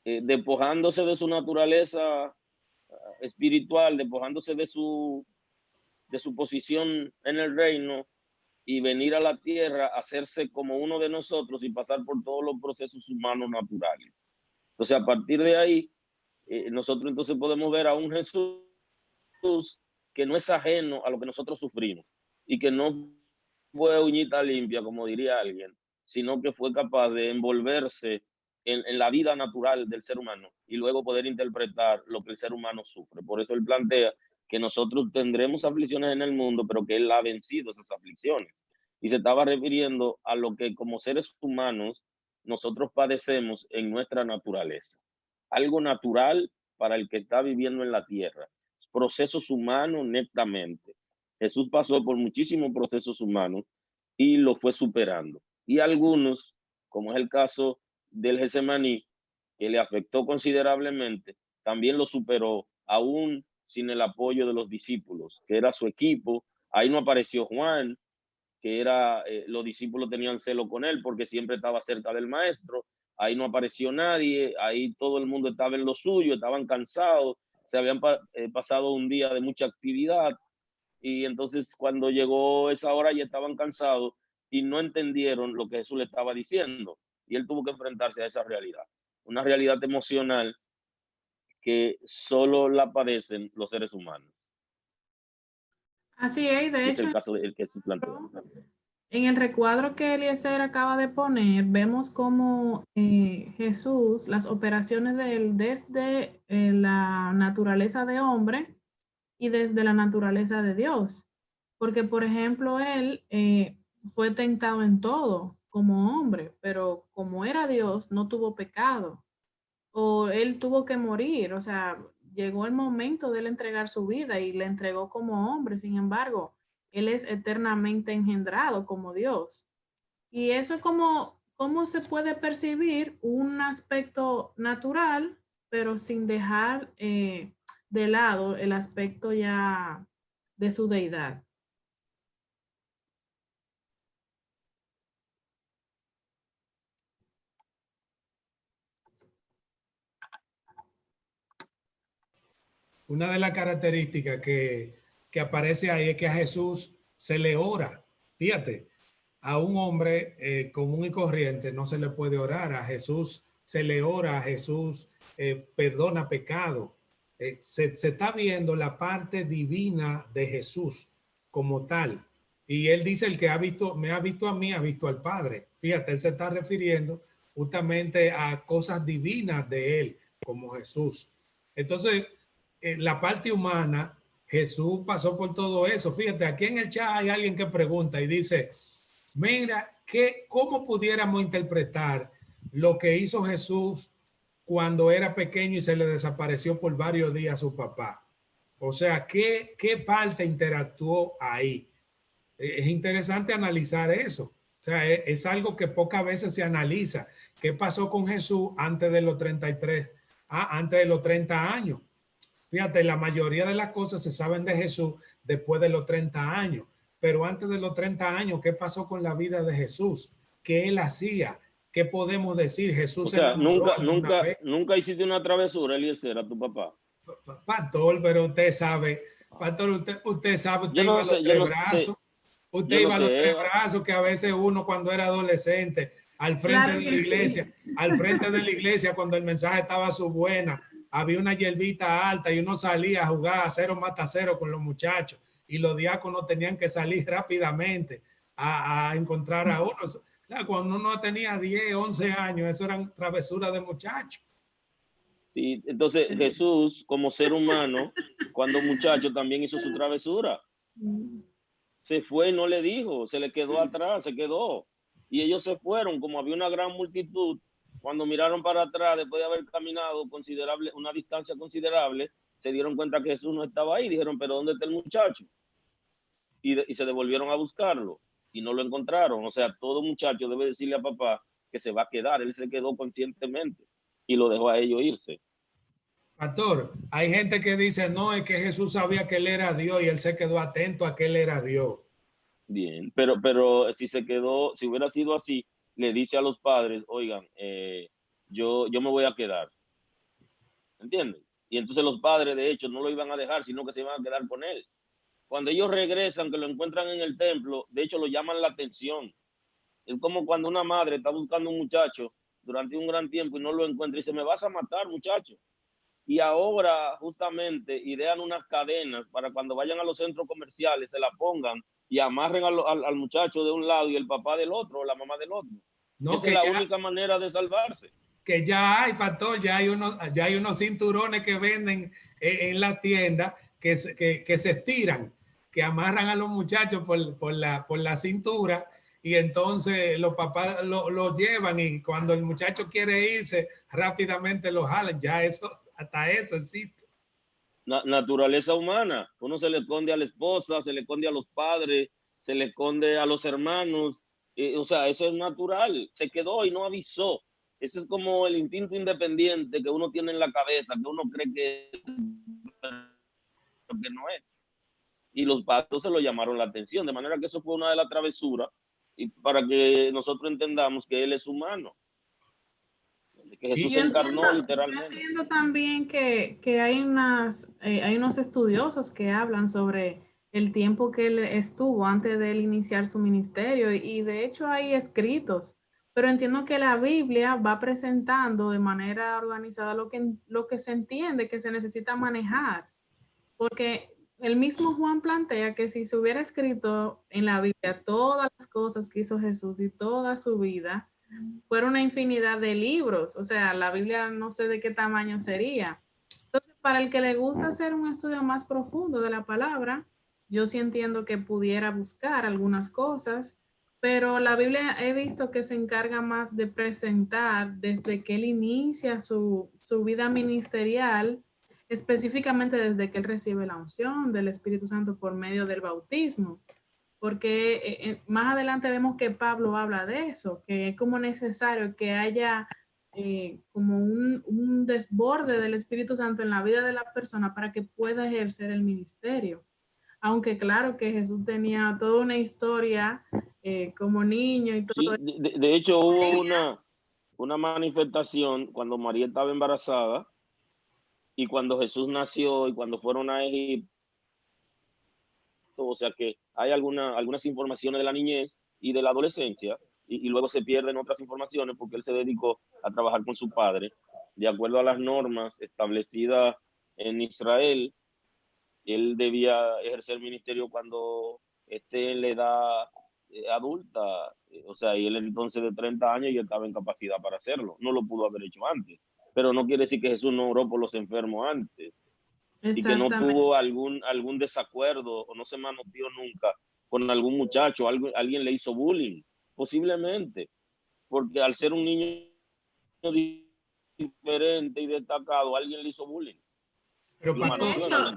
despojándose de su naturaleza espiritual, despojándose de su posición en el reino y venir a la tierra, hacerse como uno de nosotros y pasar por todos los procesos humanos naturales. Entonces, a partir de ahí, nosotros entonces podemos ver a un Jesús que no es ajeno a lo que nosotros sufrimos y que no fue uñita limpia, como diría alguien, sino que fue capaz de envolverse en la vida natural del ser humano y luego poder interpretar lo que el ser humano sufre. Por eso él plantea que nosotros tendremos aflicciones en el mundo, pero que él ha vencido esas aflicciones. Y se estaba refiriendo a lo que como seres humanos nosotros padecemos en nuestra naturaleza. Algo natural para el que está viviendo en la tierra. Procesos humanos netamente. Jesús pasó por muchísimos procesos humanos y lo fue superando. Y algunos, como es el caso del Getsemaní, que le afectó considerablemente, también lo superó aún sin el apoyo de los discípulos, que era su equipo. Ahí no apareció Juan, que era, los discípulos tenían celo con él porque siempre estaba cerca del maestro. Ahí no apareció nadie, ahí todo el mundo estaba en lo suyo, estaban cansados, se habían pasado un día de mucha actividad y entonces cuando llegó esa hora ya estaban cansados y no entendieron lo que Jesús le estaba diciendo y él tuvo que enfrentarse a esa realidad, una realidad emocional que solo la padecen los seres humanos. Así es, de Y es hecho, el caso del que se plantea. en el recuadro que Eliezer acaba de poner, vemos cómo Jesús, las operaciones de él desde la naturaleza de hombre y desde la naturaleza de Dios. Porque, por ejemplo, él fue tentado en todo como hombre, pero como era Dios, no tuvo pecado. O él tuvo que morir, o sea, llegó el momento de él entregar su vida y le entregó como hombre. Sin embargo, él es eternamente engendrado como Dios. Y eso es como, cómo se puede percibir un aspecto natural, pero sin dejar de lado el aspecto ya de su deidad. Una de las características que aparece ahí es que a Jesús se le ora. Fíjate, a un hombre común y corriente no se le puede orar. A Jesús se le ora, a Jesús perdona pecado. Se está viendo la parte divina de Jesús como tal. Y él dice, el que ha visto, me ha visto a mí, ha visto al Padre. Fíjate, él se está refiriendo justamente a cosas divinas de él, como Jesús. Entonces, la parte humana, Jesús pasó por todo eso. Fíjate, aquí en el chat hay alguien que pregunta y dice, mira, ¿cómo pudiéramos interpretar lo que hizo Jesús cuando era pequeño y se le desapareció por varios días a su papá? O sea, ¿qué parte interactuó ahí? Es interesante analizar eso. O sea, es algo que pocas veces se analiza. ¿Qué pasó con Jesús antes de los 33, antes de los 30 años? Fíjate, la mayoría de las cosas se saben de Jesús después de los 30 años. Pero antes de los 30 años, ¿qué pasó con la vida de Jesús? ¿Qué él hacía? ¿Qué podemos decir? Jesús O sea, se enamoró alguna vez. nunca hiciste una travesura, Eliezer, a tu papá. Pastor, pero usted sabe, pastor, usted sabe, usted iba a los tres brazos. Usted iba a los tres brazos, que a veces uno cuando era adolescente, al frente de la iglesia, al frente de la iglesia, cuando el mensaje estaba a su buena, había una hierbita alta y uno salía a jugar a 0 mata 0 con los muchachos y los diáconos tenían que salir rápidamente a encontrar a uno. O sea, cuando uno tenía 10, 11 años, eso eran travesuras de muchachos. Sí, entonces Jesús, como ser humano, cuando muchacho también hizo su travesura. Se fue y no le dijo, se le quedó atrás, se quedó. Y ellos se fueron, como había una gran multitud, cuando miraron para atrás, después de haber caminado una distancia considerable, se dieron cuenta que Jesús no estaba ahí. Dijeron, pero ¿dónde está el muchacho? Y se devolvieron a buscarlo y no lo encontraron. O sea, todo muchacho debe decirle a papá que se va a quedar. Él se quedó conscientemente y lo dejó a ellos irse. Pastor, hay gente que dice, no, es que Jesús sabía que él era Dios y él se quedó atento a que él era Dios. Bien, pero si se quedó, si hubiera sido así, le dice a los padres, oigan, yo me voy a quedar. ¿Entienden? Y entonces los padres, de hecho, no lo iban a dejar, sino que se iban a quedar con él. Cuando ellos regresan, que lo encuentran en el templo, de hecho, lo llaman la atención. Es como cuando una madre está buscando un muchacho durante un gran tiempo y no lo encuentra y dice, me vas a matar, muchacho. Y ahora justamente idean unas cadenas para cuando vayan a los centros comerciales se la pongan y amarren al muchacho de un lado y el papá del otro o la mamá del otro. No, esa es la única manera de salvarse. Que ya hay, pastor, ya hay unos cinturones que venden en la tienda que se estiran, que amarran a los muchachos por la cintura y entonces los papás lo llevan y cuando el muchacho quiere irse rápidamente lo jalan. Ya eso, hasta eso existe. Naturaleza humana. Uno se le esconde a la esposa, se le esconde a los padres, se le esconde a los hermanos. O sea, eso es natural. Se quedó y no avisó. Eso es como el instinto independiente que uno tiene en la cabeza, que uno cree que no es. Y los padres se lo llamaron la atención, de manera que eso fue una de las travesuras y para que nosotros entendamos que él es humano. Que Jesús se encarnó literalmente. Yo entiendo también que hay unos estudiosos que hablan sobre el tiempo que él estuvo antes de él iniciar su ministerio y de hecho hay escritos, pero entiendo que la Biblia va presentando de manera organizada lo que se entiende que se necesita manejar, porque el mismo Juan plantea que si se hubiera escrito en la Biblia todas las cosas que hizo Jesús y toda su vida, fuera una infinidad de libros, o sea, la Biblia no sé de qué tamaño sería. Entonces, para el que le gusta hacer un estudio más profundo de la palabra, yo sí entiendo que pudiera buscar algunas cosas, pero la Biblia he visto que se encarga más de presentar desde que él inicia su vida ministerial, específicamente desde que él recibe la unción del Espíritu Santo por medio del bautismo. Porque más adelante vemos que Pablo habla de eso, que es como necesario que haya como un desborde del Espíritu Santo en la vida de la persona para que pueda ejercer el ministerio. Aunque claro que Jesús tenía toda una historia como niño y todo. Sí, de hecho hubo una manifestación cuando María estaba embarazada y cuando Jesús nació y cuando fueron a Egipto. O sea que hay algunas informaciones de la niñez y de la adolescencia y luego se pierden otras informaciones porque él se dedicó a trabajar con su padre de acuerdo a las normas establecidas en Israel. Él debía ejercer el ministerio cuando esté en la edad adulta, o sea, y él entonces de 30 años y estaba en capacidad para hacerlo. No lo pudo haber hecho antes, pero no quiere decir que Jesús no oró por los enfermos antes. Y que no tuvo algún desacuerdo o no se manoteó nunca con algún muchacho, alguien le hizo bullying, posiblemente, porque al ser un niño diferente y destacado, alguien le hizo bullying. Pero de hecho,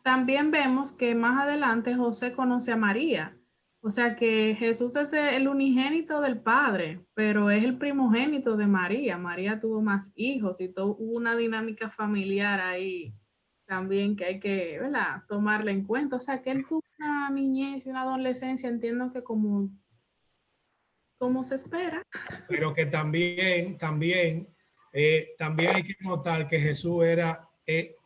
también vemos que más adelante José conoce a María. O sea que Jesús es el unigénito del Padre, pero es el primogénito de María. María tuvo más hijos y hubo una dinámica familiar ahí también que hay que, ¿verdad?, tomarla en cuenta. O sea que él tuvo una niñez y una adolescencia, entiendo que como se espera. Pero que también hay que notar que Jesús era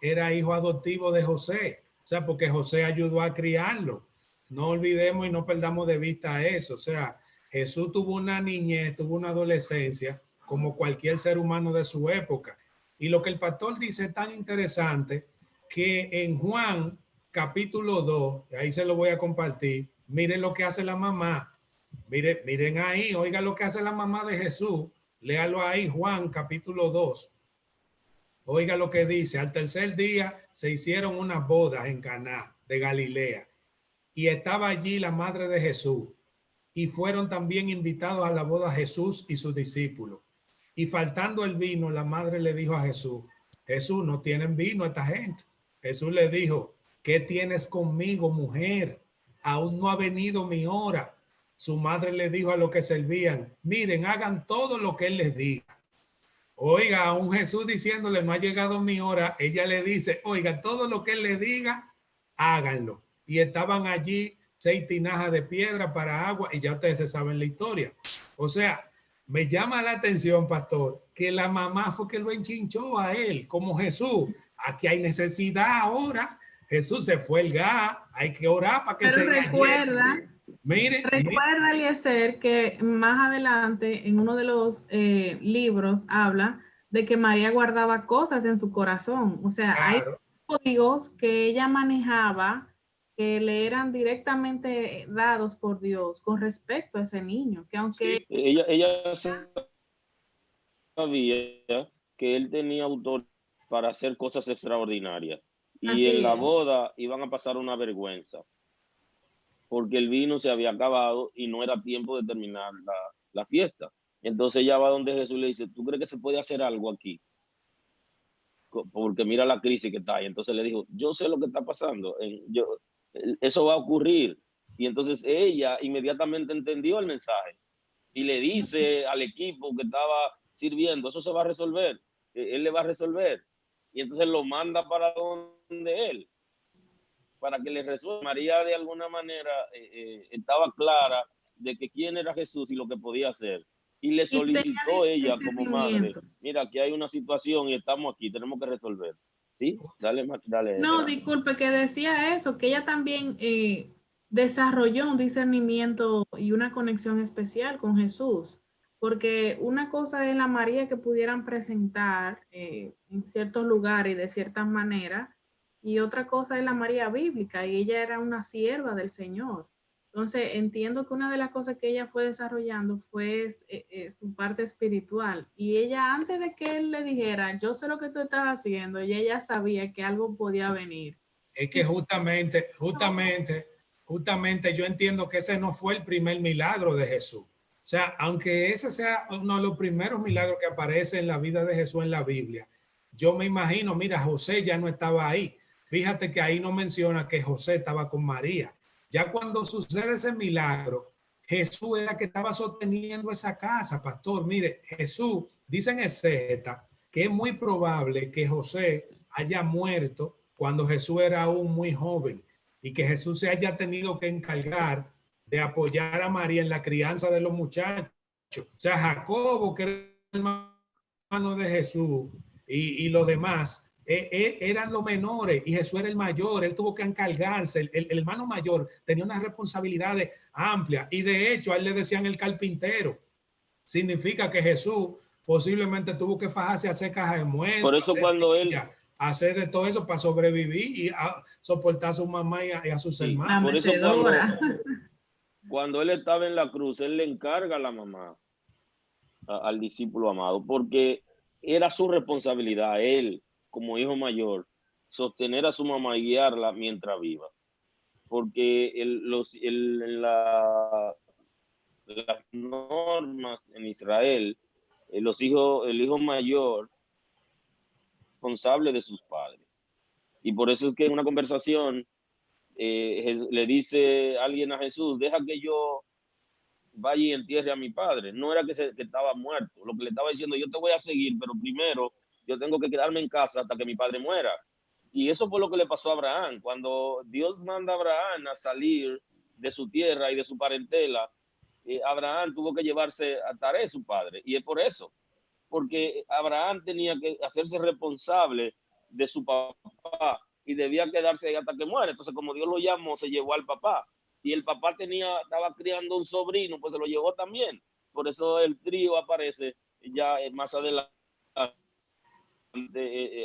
era hijo adoptivo de José. O sea, porque José ayudó a criarlo. No olvidemos y no perdamos de vista eso. O sea, Jesús tuvo una niñez, tuvo una adolescencia como cualquier ser humano de su época. Y lo que el pastor dice es tan interesante que en Juan capítulo 2, ahí se lo voy a compartir, miren lo que hace la mamá. Miren ahí, oiga lo que hace la mamá de Jesús. Léalo ahí, Juan capítulo 2. Oiga lo que dice, al tercer día se hicieron unas bodas en Caná de Galilea y estaba allí la madre de Jesús y fueron también invitados a la boda Jesús y sus discípulos. Y faltando el vino, la madre le dijo a Jesús, Jesús, no tienen vino esta gente. Jesús le dijo, ¿qué tienes conmigo, mujer? Aún no ha venido mi hora. Su madre le dijo a los que servían, miren, hagan todo lo que él les diga. Oiga, a un Jesús diciéndole, no ha llegado mi hora, ella le dice, oiga, todo lo que él le diga, háganlo. Y estaban allí 6 tinajas de piedra para agua y ya ustedes se saben la historia. O sea, me llama la atención, pastor, que la mamá fue que lo enchinchó a él, como Jesús. Aquí hay necesidad ahora. Jesús se fue el gas, hay que orar para que Pero se recuerda, mire, recuerda, Eliezer, que más adelante en uno de los libros habla de que María guardaba cosas en su corazón. O sea, claro. hay códigos que ella manejaba que le eran directamente dados por Dios con respecto a ese niño, que aunque... Sí, ella sabía que él tenía autor para hacer cosas extraordinarias. Y en la boda iban a pasar una vergüenza, porque el vino se había acabado y no era tiempo de terminar la fiesta. Entonces ella va donde Jesús le dice, ¿tú crees que se puede hacer algo aquí? Porque mira la crisis que está ahí. Entonces le dijo, yo sé lo que está pasando, eso va a ocurrir. Y entonces ella inmediatamente entendió el mensaje y le dice al equipo que estaba sirviendo, eso se va a resolver, él le va a resolver. Y entonces lo manda para donde él, para que le resuelva. María de alguna manera estaba clara de que quién era Jesús y lo que podía hacer. Y le solicitó ella como madre, mira, aquí hay una situación y estamos aquí, tenemos que resolver. ¿Sí? Dale. No, disculpe, que decía eso, que ella también desarrolló un discernimiento y una conexión especial con Jesús, porque una cosa es la María que pudieran presentar en ciertos lugares y de cierta manera, y otra cosa es la María bíblica, y ella era una sierva del Señor. Entonces, entiendo que una de las cosas que ella fue desarrollando fue su parte espiritual. Y ella, antes de que él le dijera, yo sé lo que tú estás haciendo, ella sabía que algo podía venir. Es que justamente yo entiendo que ese no fue el primer milagro de Jesús. O sea, aunque ese sea uno de los primeros milagros que aparece en la vida de Jesús en la Biblia, yo me imagino, mira, José ya no estaba ahí. Fíjate que ahí no menciona que José estaba con María. Ya cuando sucede ese milagro, Jesús era que estaba sosteniendo esa casa, pastor. Mire, Jesús, dicen exégeta, que es muy probable que José haya muerto cuando Jesús era aún muy joven y que Jesús se haya tenido que encargar de apoyar a María en la crianza de los muchachos. O sea, Jacobo, que era el hermano de Jesús, y los demás, eran los menores y Jesús era el mayor. Él tuvo que encargarse. El hermano mayor tenía unas responsabilidades amplias y de hecho a él le decían el carpintero. Significa que Jesús posiblemente tuvo que fajarse a hacer cajas de muertos. Por eso cuando él... hacer de todo eso para sobrevivir y a soportar a su mamá y a sus hermanos. Por eso cuando él estaba en la cruz, él le encarga a la mamá, al discípulo amado, porque era su responsabilidad, él como hijo mayor, sostener a su mamá y guiarla mientras viva. Porque las normas en Israel, el hijo mayor responsable de sus padres. Y por eso es que en una conversación le dice alguien a Jesús, deja que yo vaya y entierre a mi padre. No era que estaba muerto, lo que le estaba diciendo, yo te voy a seguir, pero primero yo tengo que quedarme en casa hasta que mi padre muera. Y eso fue lo que le pasó a Abraham. Cuando Dios manda a Abraham a salir de su tierra y de su parentela, Abraham tuvo que llevarse a Taré, su padre. Y es por eso, porque Abraham tenía que hacerse responsable de su papá y debía quedarse ahí hasta que muere. Entonces, como Dios lo llamó, se llevó al papá. Y el papá estaba criando un sobrino, pues se lo llevó también. Por eso el trío aparece ya más adelante.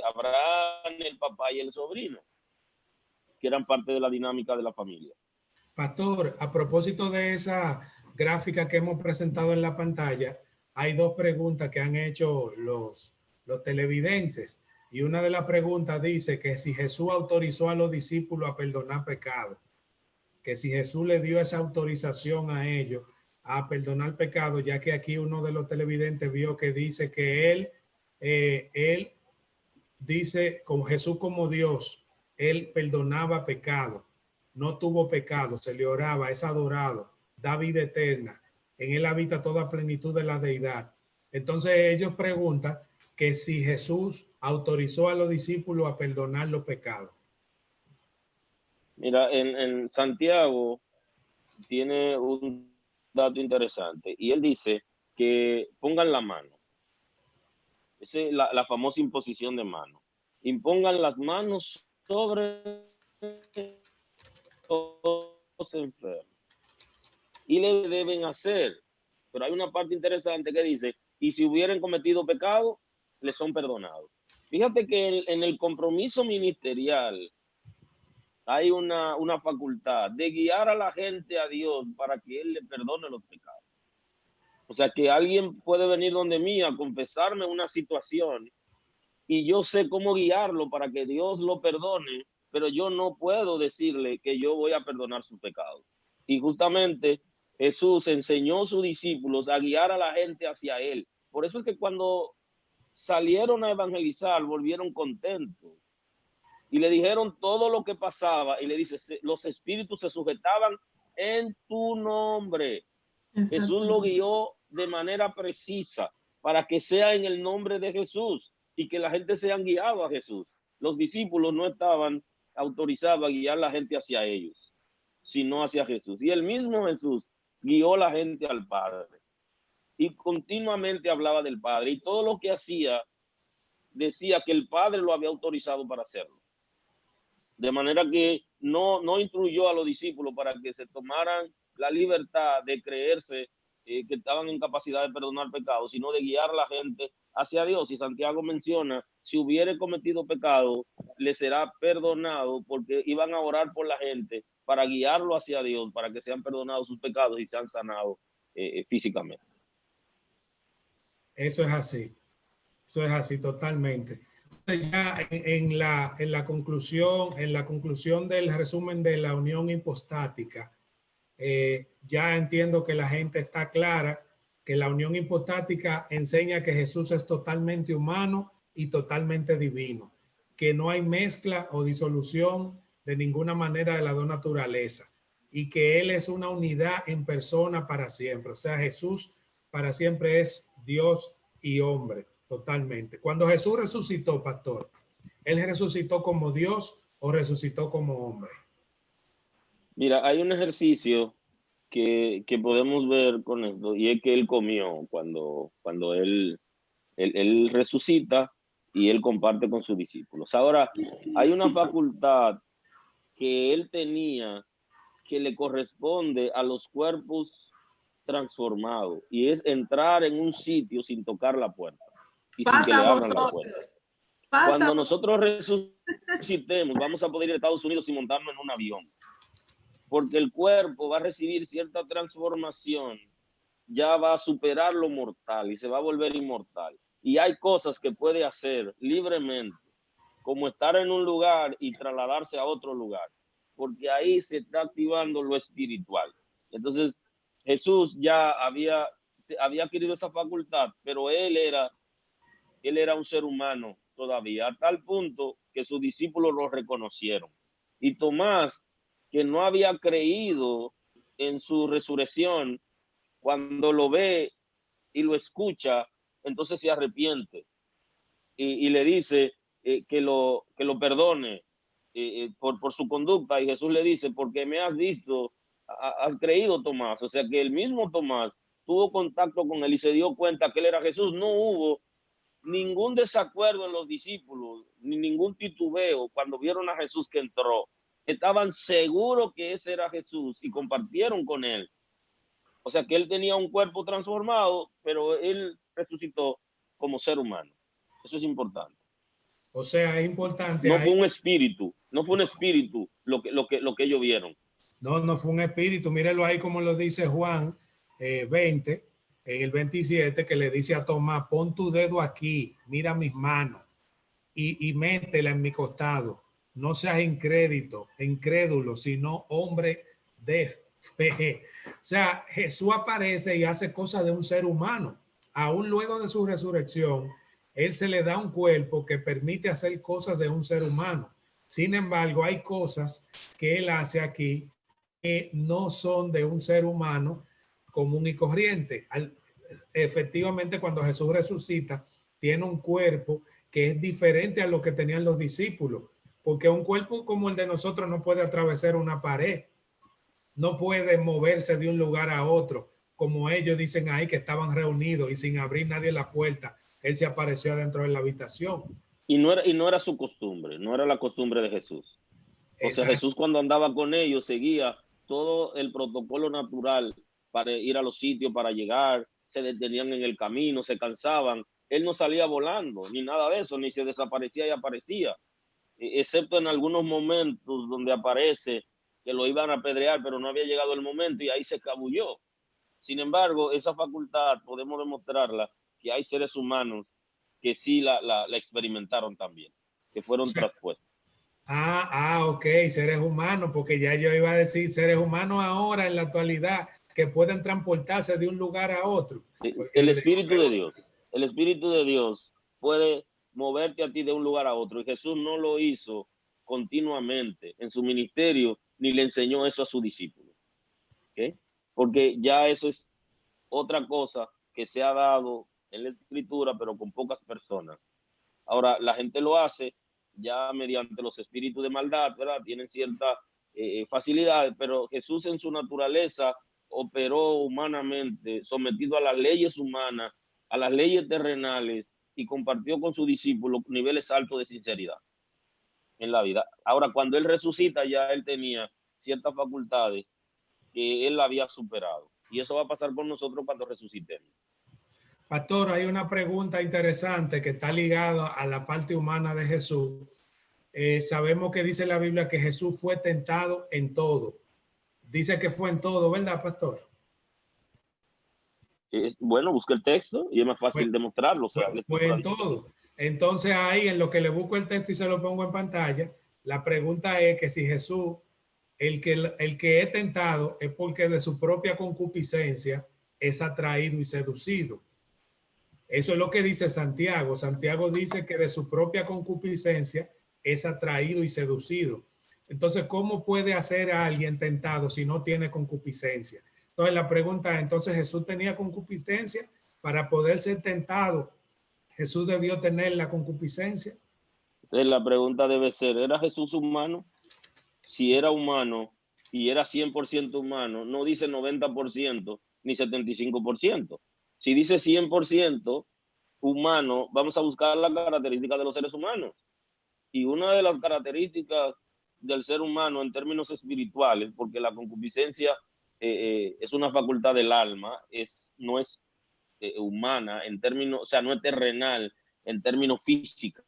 Abraham, el papá y el sobrino, que eran parte de la dinámica de la familia. Pastor, a propósito de esa gráfica que hemos presentado en la pantalla, hay dos preguntas que han hecho los televidentes. Y una de las preguntas dice que si Jesús autorizó a los discípulos a perdonar pecados, que si Jesús le dio esa autorización a ellos a perdonar pecados, ya que aquí uno de los televidentes vio que dice que él dice con Jesús como Dios, él perdonaba pecados, no tuvo pecado, se le oraba, es adorado, da vida eterna, en él habita toda plenitud de la deidad. Entonces ellos preguntan que si Jesús autorizó a los discípulos a perdonar los pecados. Mira, en Santiago tiene un dato interesante y él dice que pongan la mano. Esa es la famosa imposición de mano. Impongan las manos sobre los enfermos y le deben hacer. Pero hay una parte interesante que dice, y si hubieran cometido pecado, les son perdonados. Fíjate que en el compromiso ministerial hay una facultad de guiar a la gente a Dios para que Él le perdone los pecados. O sea, que alguien puede venir donde mí a confesarme una situación y yo sé cómo guiarlo para que Dios lo perdone, pero yo no puedo decirle que yo voy a perdonar sus pecados. Y justamente Jesús enseñó a sus discípulos a guiar a la gente hacia Él. Por eso es que cuando salieron a evangelizar, volvieron contentos. Y le dijeron todo lo que pasaba y le dice, los espíritus se sujetaban en tu nombre. Jesús lo guió de manera precisa para que sea en el nombre de Jesús y que la gente sean guiado a Jesús. Los discípulos no estaban autorizados a guiar a la gente hacia ellos, sino hacia Jesús. Y el mismo Jesús guió a la gente al Padre y continuamente hablaba del Padre y todo lo que hacía decía que el Padre lo había autorizado para hacerlo. De manera que no instruyó a los discípulos para que se tomaran la libertad de creerse que estaban en capacidad de perdonar pecados, sino de guiar a la gente hacia Dios. Y Santiago menciona, si hubiere cometido pecado, le será perdonado, porque iban a orar por la gente para guiarlo hacia Dios, para que sean perdonados sus pecados y sean sanados físicamente. Eso es así totalmente. Ya en la conclusión del resumen de la unión hipostática, ya entiendo que la gente está clara que la unión hipostática enseña que Jesús es totalmente humano y totalmente divino, que no hay mezcla o disolución de ninguna manera de las dos naturalezas y que Él es una unidad en persona para siempre. O sea, Jesús para siempre es Dios y hombre. Totalmente. Cuando Jesús resucitó, pastor, ¿Él resucitó como Dios o resucitó como hombre? Mira, hay un ejercicio que podemos ver con esto, y es que Él comió cuando él resucita y Él comparte con sus discípulos. Ahora, hay una facultad que Él tenía que le corresponde a los cuerpos transformados, y es entrar en un sitio sin tocar la puerta. Y sin que le abran la puerta. Cuando nosotros resucitemos, vamos a poder ir a Estados Unidos sin montarnos en un avión. Porque el cuerpo va a recibir cierta transformación, ya va a superar lo mortal y se va a volver inmortal. Y hay cosas que puede hacer libremente, como estar en un lugar y trasladarse a otro lugar, porque ahí se está activando lo espiritual. Entonces, Jesús ya había adquirido esa facultad, pero él era un ser humano todavía, a tal punto que sus discípulos lo reconocieron. Y Tomás, que no había creído en su resurrección, cuando lo ve y lo escucha, entonces se arrepiente y le dice que lo perdone por su conducta. Y Jesús le dice, porque me has visto, has creído, Tomás. O sea que el mismo Tomás tuvo contacto con él y se dio cuenta que él era Jesús. No hubo ningún desacuerdo en los discípulos, ni ningún titubeo cuando vieron a Jesús que entró. Estaban seguros que ese era Jesús y compartieron con él. O sea que él tenía un cuerpo transformado, pero él resucitó como ser humano. Eso es importante. O sea, es importante. No fue un espíritu, no fue un espíritu lo que ellos vieron. No, no fue un espíritu. Mírelo ahí como lo dice Juan 20, en el 27, que le dice a Tomás, pon tu dedo aquí, mira mis manos y métela en mi costado. No seas incrédulo, sino hombre de fe. O sea, Jesús aparece y hace cosas de un ser humano. Aún luego de su resurrección, él se le da un cuerpo que permite hacer cosas de un ser humano. Sin embargo, hay cosas que él hace aquí que no son de un ser humano común y corriente. Efectivamente, cuando Jesús resucita, tiene un cuerpo que es diferente a lo que tenían los discípulos, porque un cuerpo como el de nosotros no puede atravesar una pared, no puede moverse de un lugar a otro, como ellos dicen ahí que estaban reunidos y sin abrir nadie la puerta, él se apareció adentro de la habitación. Y no era su costumbre, no era la costumbre de Jesús. O sea, Jesús cuando andaba con ellos seguía todo el protocolo natural para ir a los sitios, para llegar, se detenían en el camino, se cansaban. Él no salía volando, ni nada de eso, ni se desaparecía y aparecía, excepto en algunos momentos donde aparece que lo iban a apedrear, pero no había llegado el momento y ahí se escabulló. Sin embargo, esa facultad podemos demostrarla, que hay seres humanos que sí la experimentaron también, que fueron traspuestos. Ok, seres humanos, porque ya yo iba a decir seres humanos ahora en la actualidad que pueden transportarse de un lugar a otro. El Espíritu de Dios puede moverte a ti de un lugar a otro y Jesús no lo hizo continuamente en su ministerio ni le enseñó eso a sus discípulos. ¿Okay? Porque ya eso es otra cosa que se ha dado en la Escritura, pero con pocas personas. Ahora, la gente lo hace ya mediante los espíritus de maldad, ¿verdad? Tienen cierta facilidad, pero Jesús en su naturaleza operó humanamente, sometido a las leyes humanas, a las leyes terrenales, y compartió con sus discípulos niveles altos de sinceridad en la vida. Ahora, cuando él resucita, ya él tenía ciertas facultades que él había superado. Y eso va a pasar con nosotros cuando resucitemos. Pastor, hay una pregunta interesante que está ligada a la parte humana de Jesús. Sabemos que dice la Biblia que Jesús fue tentado en todo. Dice que fue en todo, ¿verdad, pastor? Bueno, busca el texto y es más fácil demostrarlo. O sea, fue en todo. Entonces ahí en lo que le busco el texto y se lo pongo en pantalla, la pregunta es que si Jesús, el que es tentado es porque de su propia concupiscencia es atraído y seducido. Eso es lo que dice Santiago. Santiago dice que de su propia concupiscencia es atraído y seducido. Entonces, ¿cómo puede hacer a alguien tentado si no tiene concupiscencia? Entonces, la pregunta es, ¿entonces Jesús tenía concupiscencia? Para poder ser tentado, ¿Jesús debió tener la concupiscencia? Entonces, la pregunta debe ser, ¿era Jesús humano? Si era humano y era 100% humano, no dice 90% ni 75%. Si dice 100% humano, vamos a buscar las características de los seres humanos. Y una de las características del ser humano en términos espirituales, porque la concupiscencia es una facultad del alma, no es humana en términos, o sea, no es terrenal en términos físicos,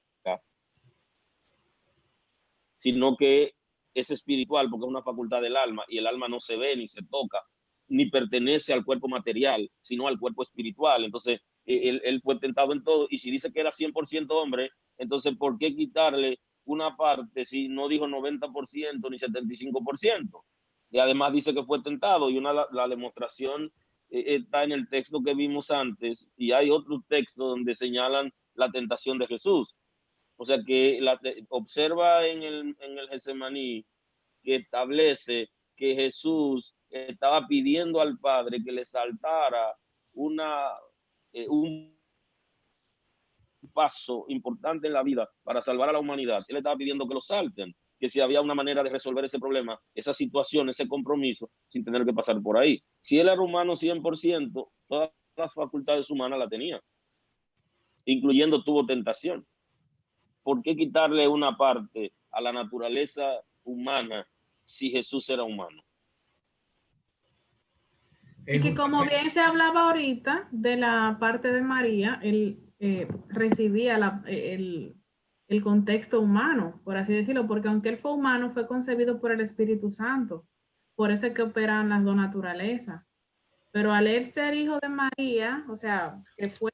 sino que es espiritual porque es una facultad del alma y el alma no se ve ni se toca, ni pertenece al cuerpo material, sino al cuerpo espiritual. Entonces, él fue tentado en todo, y si dice que era 100% hombre, entonces, ¿por qué quitarle una parte si no dijo 90% ni 75%? Y además dice que fue tentado, y la demostración está en el texto que vimos antes, y hay otros textos donde señalan la tentación de Jesús. O sea que observa en el Getsemaní que establece que Jesús estaba pidiendo al Padre que le saltara un paso importante en la vida para salvar a la humanidad. Él estaba pidiendo que lo salten, que si había una manera de resolver ese problema, esa situación, ese compromiso, sin tener que pasar por ahí. Si él era humano 100%, todas las facultades humanas la tenía. incluyendo tuvo tentación. ¿Por qué quitarle una parte a la naturaleza humana si Jesús era humano? Y que como bien se hablaba ahorita de la parte de María, él recibía el contexto humano, por así decirlo, porque aunque él fue humano, fue concebido por el Espíritu Santo. Por eso es que operan las dos naturalezas. Pero al él ser hijo de María, o sea, que fue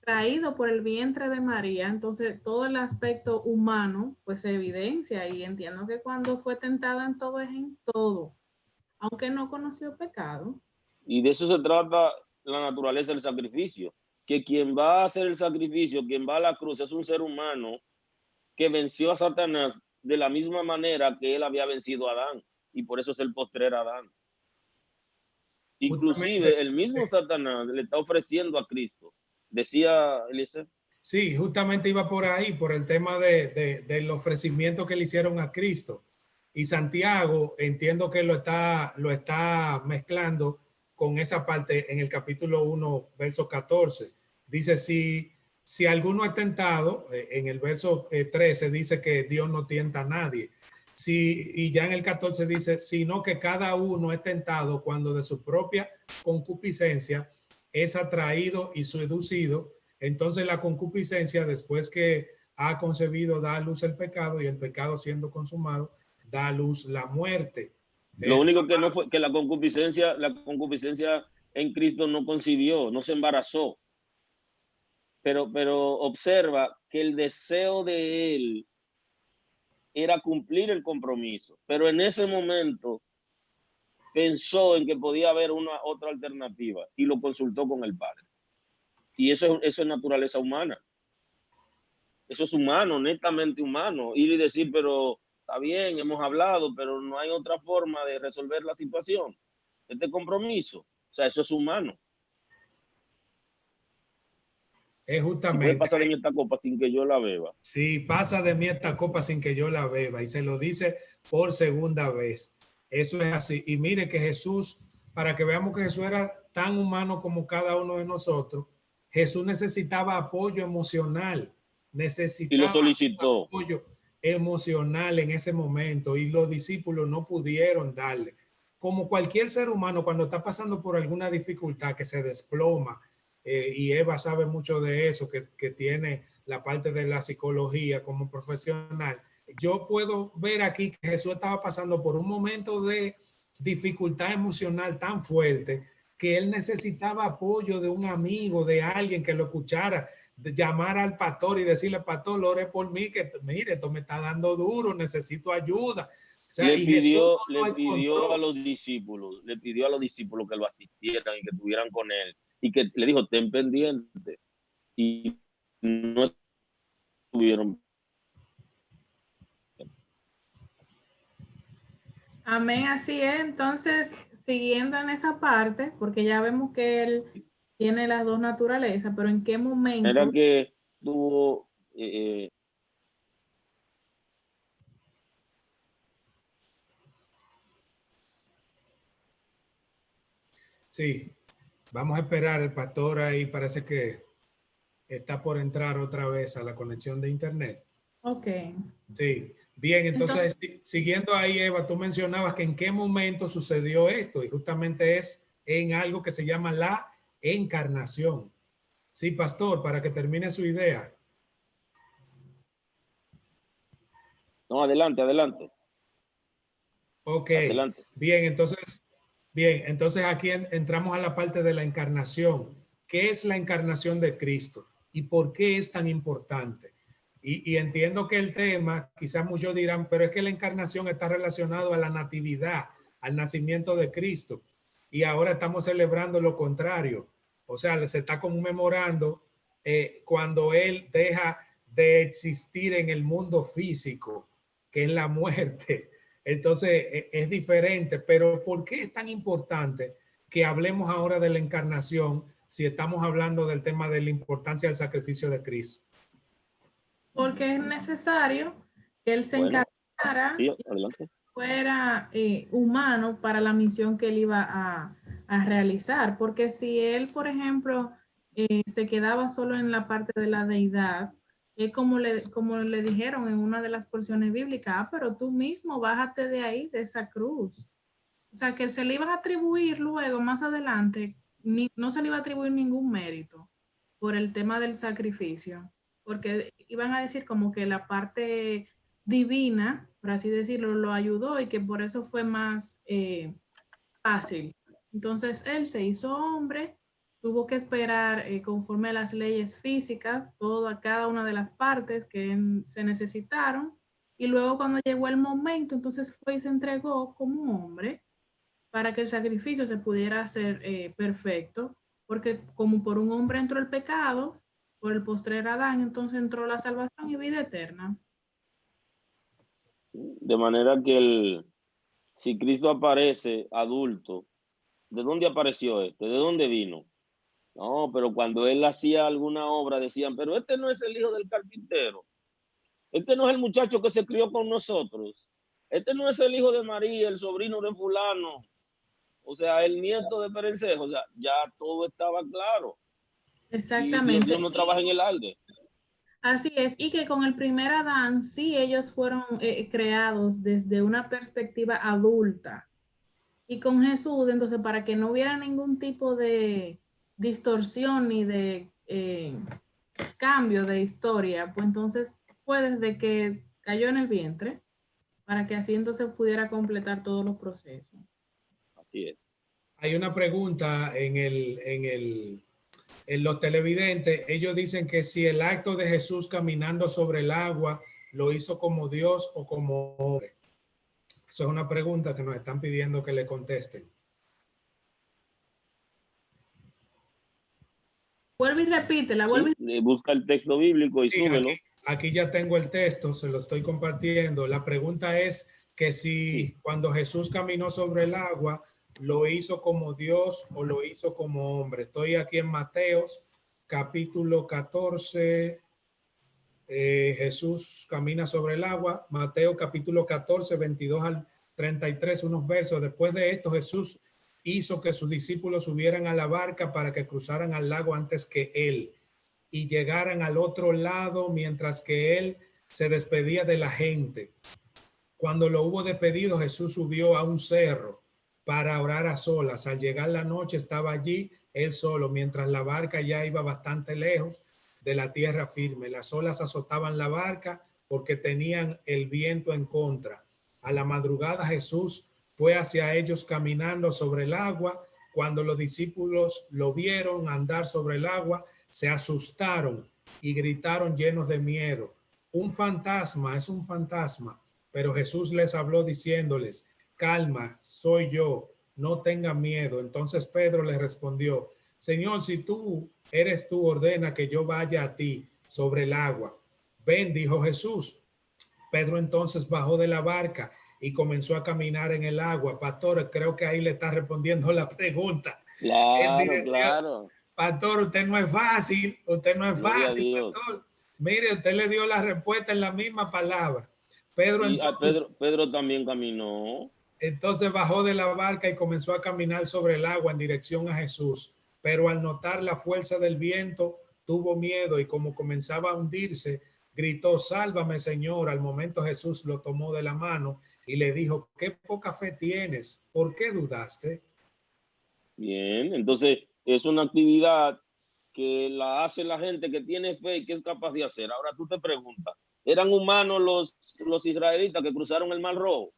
traído por el vientre de María, entonces todo el aspecto humano pues se evidencia, y entiendo que cuando fue tentada en todo es en todo, aunque no conoció pecado. Y de eso se trata la naturaleza del sacrificio, que quien va a hacer el sacrificio, quien va a la cruz, es un ser humano que venció a Satanás de la misma manera que él había vencido a Adán, y por eso es el postrer Adán. Inclusive el mismo Satanás le está ofreciendo a Cristo. Decía Eliezer. Sí, justamente iba por ahí, por el tema del ofrecimiento que le hicieron a Cristo. Y Santiago, entiendo que lo está mezclando con esa parte en el capítulo 1, verso 14. Dice, si alguno es tentado, en el verso 13 dice que Dios no tienta a nadie. Y ya en el 14 dice, sino que cada uno es tentado cuando de su propia concupiscencia es atraído y seducido. Entonces la concupiscencia, después que ha concebido, da a luz el pecado, y el pecado siendo consumado, da a luz la muerte. Lo único que no fue que la concupiscencia en Cristo no concibió, no se embarazó. Pero observa que el deseo de él era cumplir el compromiso, pero en ese momento pensó en que podía haber otra alternativa y lo consultó con el Padre. Y eso es naturaleza humana. Eso es humano, netamente humano. Ir y decir, pero está bien, hemos hablado, pero no hay otra forma de resolver la situación. Este compromiso, o sea, eso es humano. Es justamente. Si puede pasar de mí esta copa sin que yo la beba. Sí, pasa de mí esta copa sin que yo la beba. Y se lo dice por segunda vez. Eso es así. Y mire que Jesús, para que veamos que Jesús era tan humano como cada uno de nosotros, Jesús necesitaba apoyo emocional. Y lo solicitó. Apoyo emocional en ese momento, y los discípulos no pudieron darle. Como cualquier ser humano, cuando está pasando por alguna dificultad que se desploma, y Eva sabe mucho de eso, que tiene la parte de la psicología como profesional. Yo puedo ver aquí que Jesús estaba pasando por un momento de dificultad emocional tan fuerte que él necesitaba apoyo de un amigo, de alguien que lo escuchara, de llamar al pastor y decirle, pastor, ore por mí, que mire, esto me está dando duro, necesito ayuda. O sea, le pidió a los discípulos que lo asistieran y que estuvieran con él, y que le dijo, ten pendiente, y no estuvieron. Amén, así es. Entonces, siguiendo en esa parte, porque ya vemos que él tiene las dos naturalezas, pero ¿en qué momento? Era que tuvo... Sí, vamos a esperar. El pastor ahí parece que está por entrar otra vez a la conexión de internet. Ok. Sí, bien, entonces siguiendo ahí, Eva, tú mencionabas que en qué momento sucedió esto, y justamente es en algo que se llama la encarnación. Sí, pastor, para que termine su idea. No, adelante. Ok, adelante. Bien, entonces aquí entramos a la parte de la encarnación. ¿Qué es la encarnación de Cristo y por qué es tan importante? Y entiendo que el tema, quizás muchos dirán, pero es que la encarnación está relacionado a la natividad, al nacimiento de Cristo. Y ahora estamos celebrando lo contrario. O sea, se está conmemorando cuando Él deja de existir en el mundo físico, que es la muerte. Entonces es diferente, pero ¿por qué es tan importante que hablemos ahora de la encarnación si estamos hablando del tema de la importancia del sacrificio de Cristo? Porque es necesario que él se encarnara, sí, adelante. Fuera humano para la misión que él iba a realizar. Porque si él, por ejemplo, se quedaba solo en la parte de la deidad, como le dijeron en una de las porciones bíblicas, pero tú mismo bájate de ahí, de esa cruz. O sea, que se le iba a atribuir luego, más adelante, no se le iba a atribuir ningún mérito por el tema del sacrificio, porque iban a decir como que la parte divina, por así decirlo, lo ayudó y que por eso fue más fácil. Entonces él se hizo hombre, tuvo que esperar conforme a las leyes físicas, cada una de las partes que se necesitaron, y luego cuando llegó el momento, entonces fue y se entregó como hombre para que el sacrificio se pudiera hacer perfecto, porque como por un hombre entró el pecado, por el postrer Adán, entonces entró la salvación y vida eterna. De manera que si Cristo aparece adulto, ¿de dónde apareció este? ¿De dónde vino? No, pero cuando él hacía alguna obra decían, pero este no es el hijo del carpintero. Este no es el muchacho que se crió con nosotros. Este no es el hijo de María, el sobrino de fulano. O sea, el nieto de Perencejo. O sea, ya todo estaba claro. Y Exactamente. Dios no trabaja en el aire. Así es, y que con el primer Adán sí ellos fueron creados desde una perspectiva adulta. Y con Jesús, entonces, para que no hubiera ningún tipo de distorsión ni de cambio de historia, pues entonces fue desde que cayó en el vientre, para que así entonces pudiera completar todos los procesos. Así es. Hay una pregunta en los televidentes. Ellos dicen que si el acto de Jesús caminando sobre el agua lo hizo como Dios o como hombre. Eso es una pregunta que nos están pidiendo que le contesten. Vuelve y repítela, vuelve. Sí, busca el texto bíblico y Sí, súbelo. aquí ya tengo el texto, se lo estoy compartiendo. La pregunta es que si cuando Jesús caminó sobre el agua, lo hizo como Dios o lo hizo como hombre. Estoy aquí en Mateos, capítulo 14. Jesús camina sobre el agua. Mateo, capítulo 14, 22 al 33, unos versos. Después de esto, Jesús hizo que sus discípulos subieran a la barca para que cruzaran al lago antes que él y llegaran al otro lado mientras que él se despedía de la gente. Cuando lo hubo despedido, Jesús subió a un cerro para orar a solas. Al llegar la noche estaba allí él solo, mientras la barca ya iba bastante lejos de la tierra firme. Las olas azotaban la barca porque tenían el viento en contra. A la madrugada Jesús fue hacia ellos caminando sobre el agua. Cuando los discípulos lo vieron andar sobre el agua, se asustaron y gritaron llenos de miedo. Un fantasma, es un fantasma. Pero Jesús les habló diciéndoles, calma, soy yo, no tengan miedo. Entonces Pedro le respondió, Señor, si tú eres tú, ordena que yo vaya a ti sobre el agua. Ven, dijo Jesús. Pedro entonces bajó de la barca y comenzó a caminar en el agua. Pastor, creo que ahí le está respondiendo la pregunta. En Claro, dirección. claro. Pastor, usted no es fácil, Gloria a Dios. pastor. Mire, usted le dio la respuesta en la misma palabra. Pedro Y a entonces, Pedro también caminó. entonces bajó de la barca y comenzó a caminar sobre el agua en dirección a Jesús. Pero al notar la fuerza del viento, tuvo miedo y como comenzaba a hundirse, gritó, sálvame, Señor. Al momento Jesús lo tomó de la mano y le dijo, qué poca fe tienes, ¿por qué dudaste? Bien, entonces es una actividad que la hace la gente que tiene fe y que es capaz de hacer. Ahora tú te preguntas, ¿eran humanos los israelitas que cruzaron el Mar Rojo?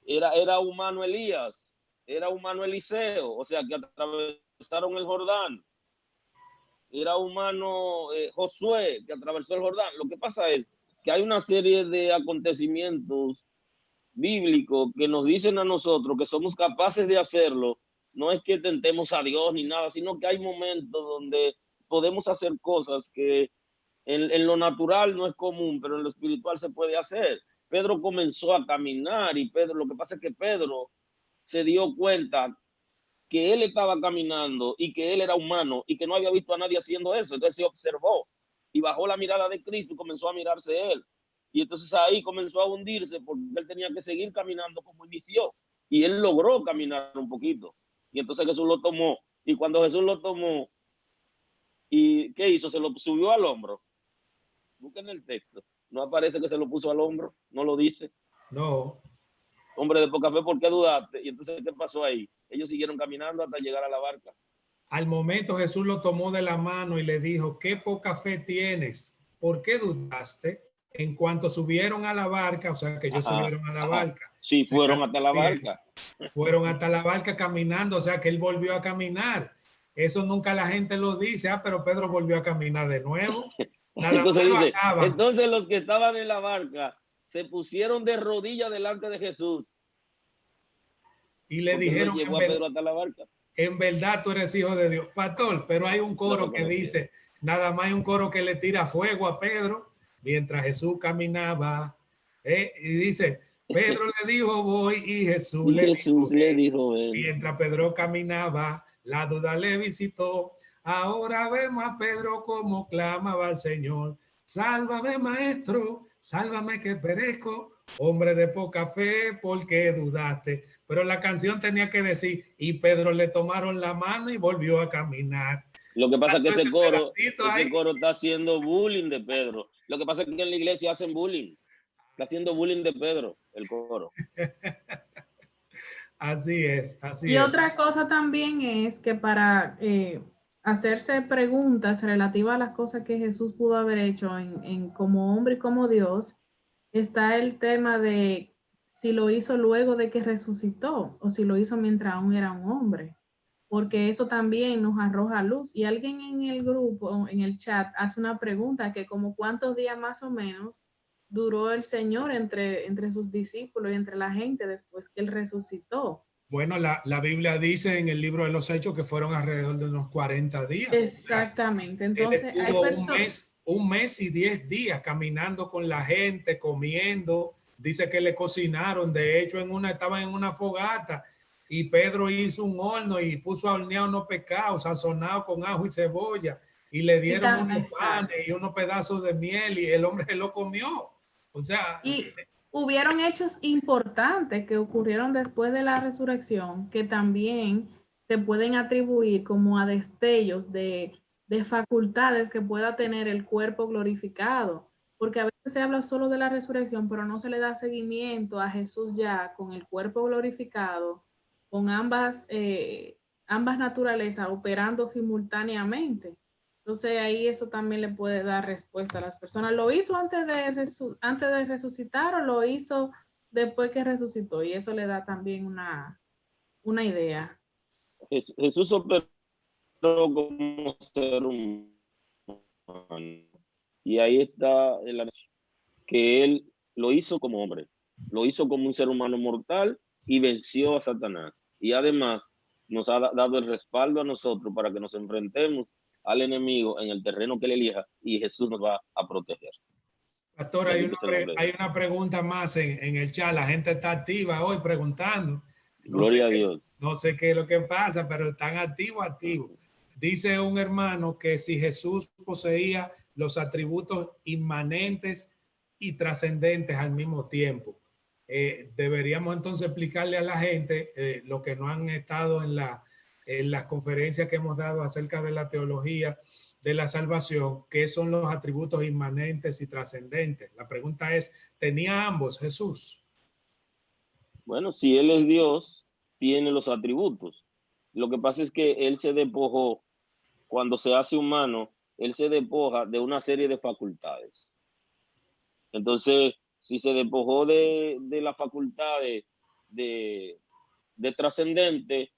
¿Era humano Elías? ¿Era humano Eliseo? O sea, que atravesaron el Jordán. ¿Era humano Josué, que atravesó el Jordán? Lo que pasa es que hay una serie de acontecimientos bíblicos que nos dicen a nosotros que somos capaces de hacerlo. No es que tentemos a Dios ni nada, sino que hay momentos donde podemos hacer cosas que en lo natural no es común, pero en lo espiritual se puede hacer. Pedro comenzó a caminar y Pedro, lo que pasa es que Pedro se dio cuenta que él estaba caminando y que él era humano y que no había visto a nadie haciendo eso. Entonces se observó y bajó la mirada de Cristo y comenzó a mirarse él. Y entonces ahí comenzó a hundirse porque él tenía que seguir caminando como inició. Y él logró caminar un poquito. Y entonces Jesús lo tomó. Y cuando Jesús lo tomó, ¿qué hizo? Se lo subió al hombro. Busquen el texto. No aparece que se lo puso al hombro, no lo dice. No. Hombre de poca fe, ¿por qué dudaste? Y entonces, ¿qué pasó ahí? Ellos siguieron caminando hasta llegar a la barca. Al momento Jesús lo tomó de la mano y le dijo, qué poca fe tienes, ¿por qué dudaste? En cuanto subieron a la barca, o sea que ellos subieron a la barca. Sí, fueron hasta la barca. Fueron hasta la barca caminando, o sea que él volvió a caminar. Eso nunca la gente lo dice, pero Pedro volvió a caminar de nuevo. Nada Entonces más dice, bajaban. entonces los que estaban en la barca se pusieron de rodillas delante de Jesús. Y le dijeron, llevó a Pedro hasta la barca. En verdad tú eres hijo de Dios. Pastor, pero hay un coro que dice, nada más hay un coro que le tira fuego a Pedro mientras Jesús caminaba. Y dice, Pedro le dijo voy y Jesús le dijo ven. Mientras Pedro caminaba, la duda le visitó. Ahora vemos a Pedro como clamaba al Señor. Sálvame, maestro, sálvame que perezco. Hombre de poca fe, ¿por qué dudaste? Pero la canción tenía que decir, y Pedro le tomaron la mano y volvió a caminar. Lo que pasa es que ese coro está haciendo bullying de Pedro. Lo que pasa es que en la iglesia hacen bullying. Está haciendo bullying de Pedro, el coro. Así es, así y es. Otra cosa también es que para hacerse preguntas relativas a las cosas que Jesús pudo haber hecho en como hombre y como Dios, está el tema de si lo hizo luego de que resucitó o si lo hizo mientras aún era un hombre, porque eso también nos arroja luz. Y alguien en el grupo, en el chat, hace una pregunta que como cuántos días más o menos duró el Señor entre sus discípulos y entre la gente después que él resucitó. Bueno, la Biblia dice en el libro de los Hechos que fueron alrededor de unos 40 días. Exactamente. Entonces, hay un mes y 10 días caminando con la gente, comiendo. Dice que le cocinaron. De hecho, estaban en una fogata y Pedro hizo un horno y puso a hornear unos pescados sazonados con ajo y cebolla y le dieron unos panes y unos pedazos de miel y el hombre se lo comió. O sea, y hubieron hechos importantes que ocurrieron después de la resurrección que también se pueden atribuir como a destellos de facultades que pueda tener el cuerpo glorificado, porque a veces se habla solo de la resurrección, pero no se le da seguimiento a Jesús ya con el cuerpo glorificado, con ambas naturalezas operando simultáneamente. Entonces ahí eso también le puede dar respuesta a las personas. ¿Lo hizo antes de resucitar o lo hizo después que resucitó? Y eso le da también una idea. Jesús operó como ser humano. Y ahí está que él lo hizo como hombre. Lo hizo como un ser humano mortal y venció a Satanás. Y además nos ha dado el respaldo a nosotros para que nos enfrentemos al enemigo en el terreno que él elija y Jesús nos va a proteger. Pastor, hay una pregunta más en el chat. La gente está activa hoy preguntando. Gloria a Dios. No sé qué es lo que pasa, pero están activos. Dice un hermano que si Jesús poseía los atributos inmanentes y trascendentes al mismo tiempo, deberíamos entonces explicarle a la gente, lo que no han estado en las conferencias que hemos dado acerca de la teología de la salvación, ¿qué son los atributos inmanentes y trascendentes? La pregunta es, ¿tenía ambos Jesús? Bueno, si él es Dios, tiene los atributos. Lo que pasa es que él se despojó, cuando se hace humano, él se despoja de una serie de facultades. Entonces, si se despojó de la facultad de trascendente,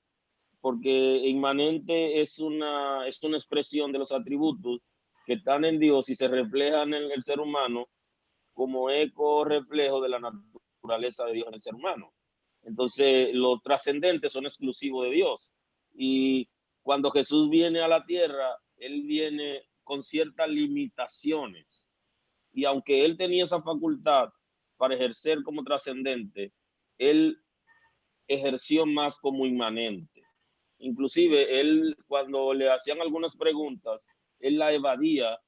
porque inmanente es una expresión de los atributos que están en Dios y se reflejan en el ser humano como eco reflejo de la naturaleza de Dios en el ser humano. Entonces, los trascendentes son exclusivos de Dios. Y cuando Jesús viene a la tierra, él viene con ciertas limitaciones. Y aunque él tenía esa facultad para ejercer como trascendente, él ejerció más como inmanente. Inclusive, él cuando le hacían algunas preguntas, él la evadía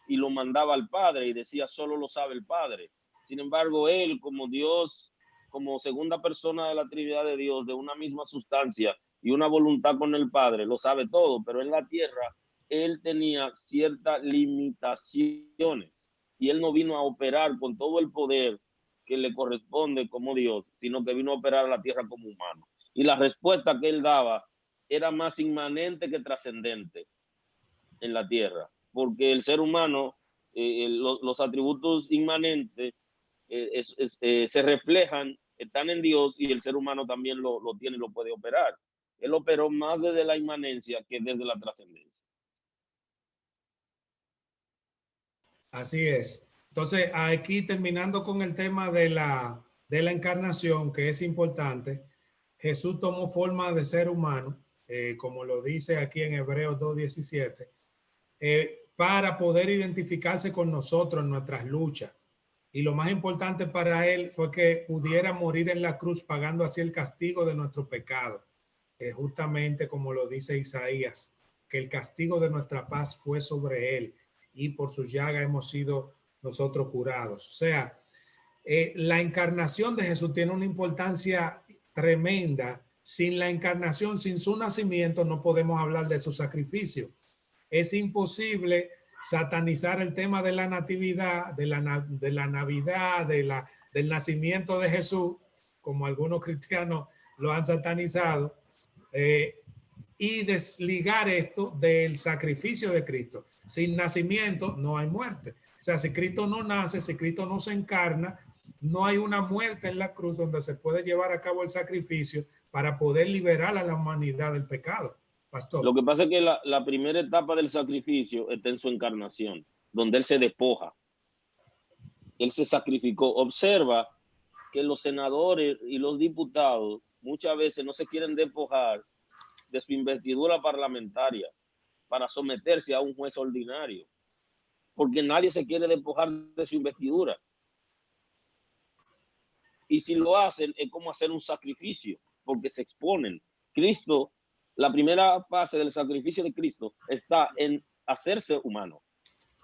y lo mandaba al Padre y decía, solo lo sabe el Padre. Sin embargo, él como Dios, como segunda persona de la Trinidad de Dios, de una misma sustancia y una voluntad con el Padre, lo sabe todo, pero en la tierra, él tenía ciertas limitaciones y él no vino a operar con todo el poder que le corresponde como Dios, sino que vino a operar a la tierra como humano. Y la respuesta que él daba era más inmanente que trascendente en la tierra, porque el ser humano, los atributos inmanentes se reflejan, están en Dios, y el ser humano también lo tiene y lo puede operar. Él operó más desde la inmanencia que desde la trascendencia. Así es. Entonces, aquí terminando con el tema de la encarnación, que es importante, Jesús tomó forma de ser humano, como lo dice aquí en Hebreos 2:17, para poder identificarse con nosotros en nuestras luchas. Y lo más importante para él fue que pudiera morir en la cruz pagando así el castigo de nuestro pecado. Justamente como lo dice Isaías, que el castigo de nuestra paz fue sobre él y por su llaga hemos sido nosotros curados. O sea, la encarnación de Jesús tiene una importancia tremenda. Sin la encarnación, sin su nacimiento, no podemos hablar de su sacrificio. Es imposible satanizar el tema de la natividad, de la Navidad, del nacimiento de Jesús, como algunos cristianos lo han satanizado, y desligar esto del sacrificio de Cristo. Sin nacimiento no hay muerte. O sea, si Cristo no nace, si Cristo no se encarna, no hay una muerte en la cruz donde se puede llevar a cabo el sacrificio para poder liberar a la humanidad del pecado. Pastor. Lo que pasa es que la primera etapa del sacrificio está en su encarnación, donde él se despoja. Él se sacrificó. Observa que los senadores y los diputados muchas veces no se quieren despojar de su investidura parlamentaria para someterse a un juez ordinario, porque nadie se quiere despojar de su investidura. Y si lo hacen, es como hacer un sacrificio, porque se exponen. Cristo, la primera fase del sacrificio de Cristo está en hacerse humano,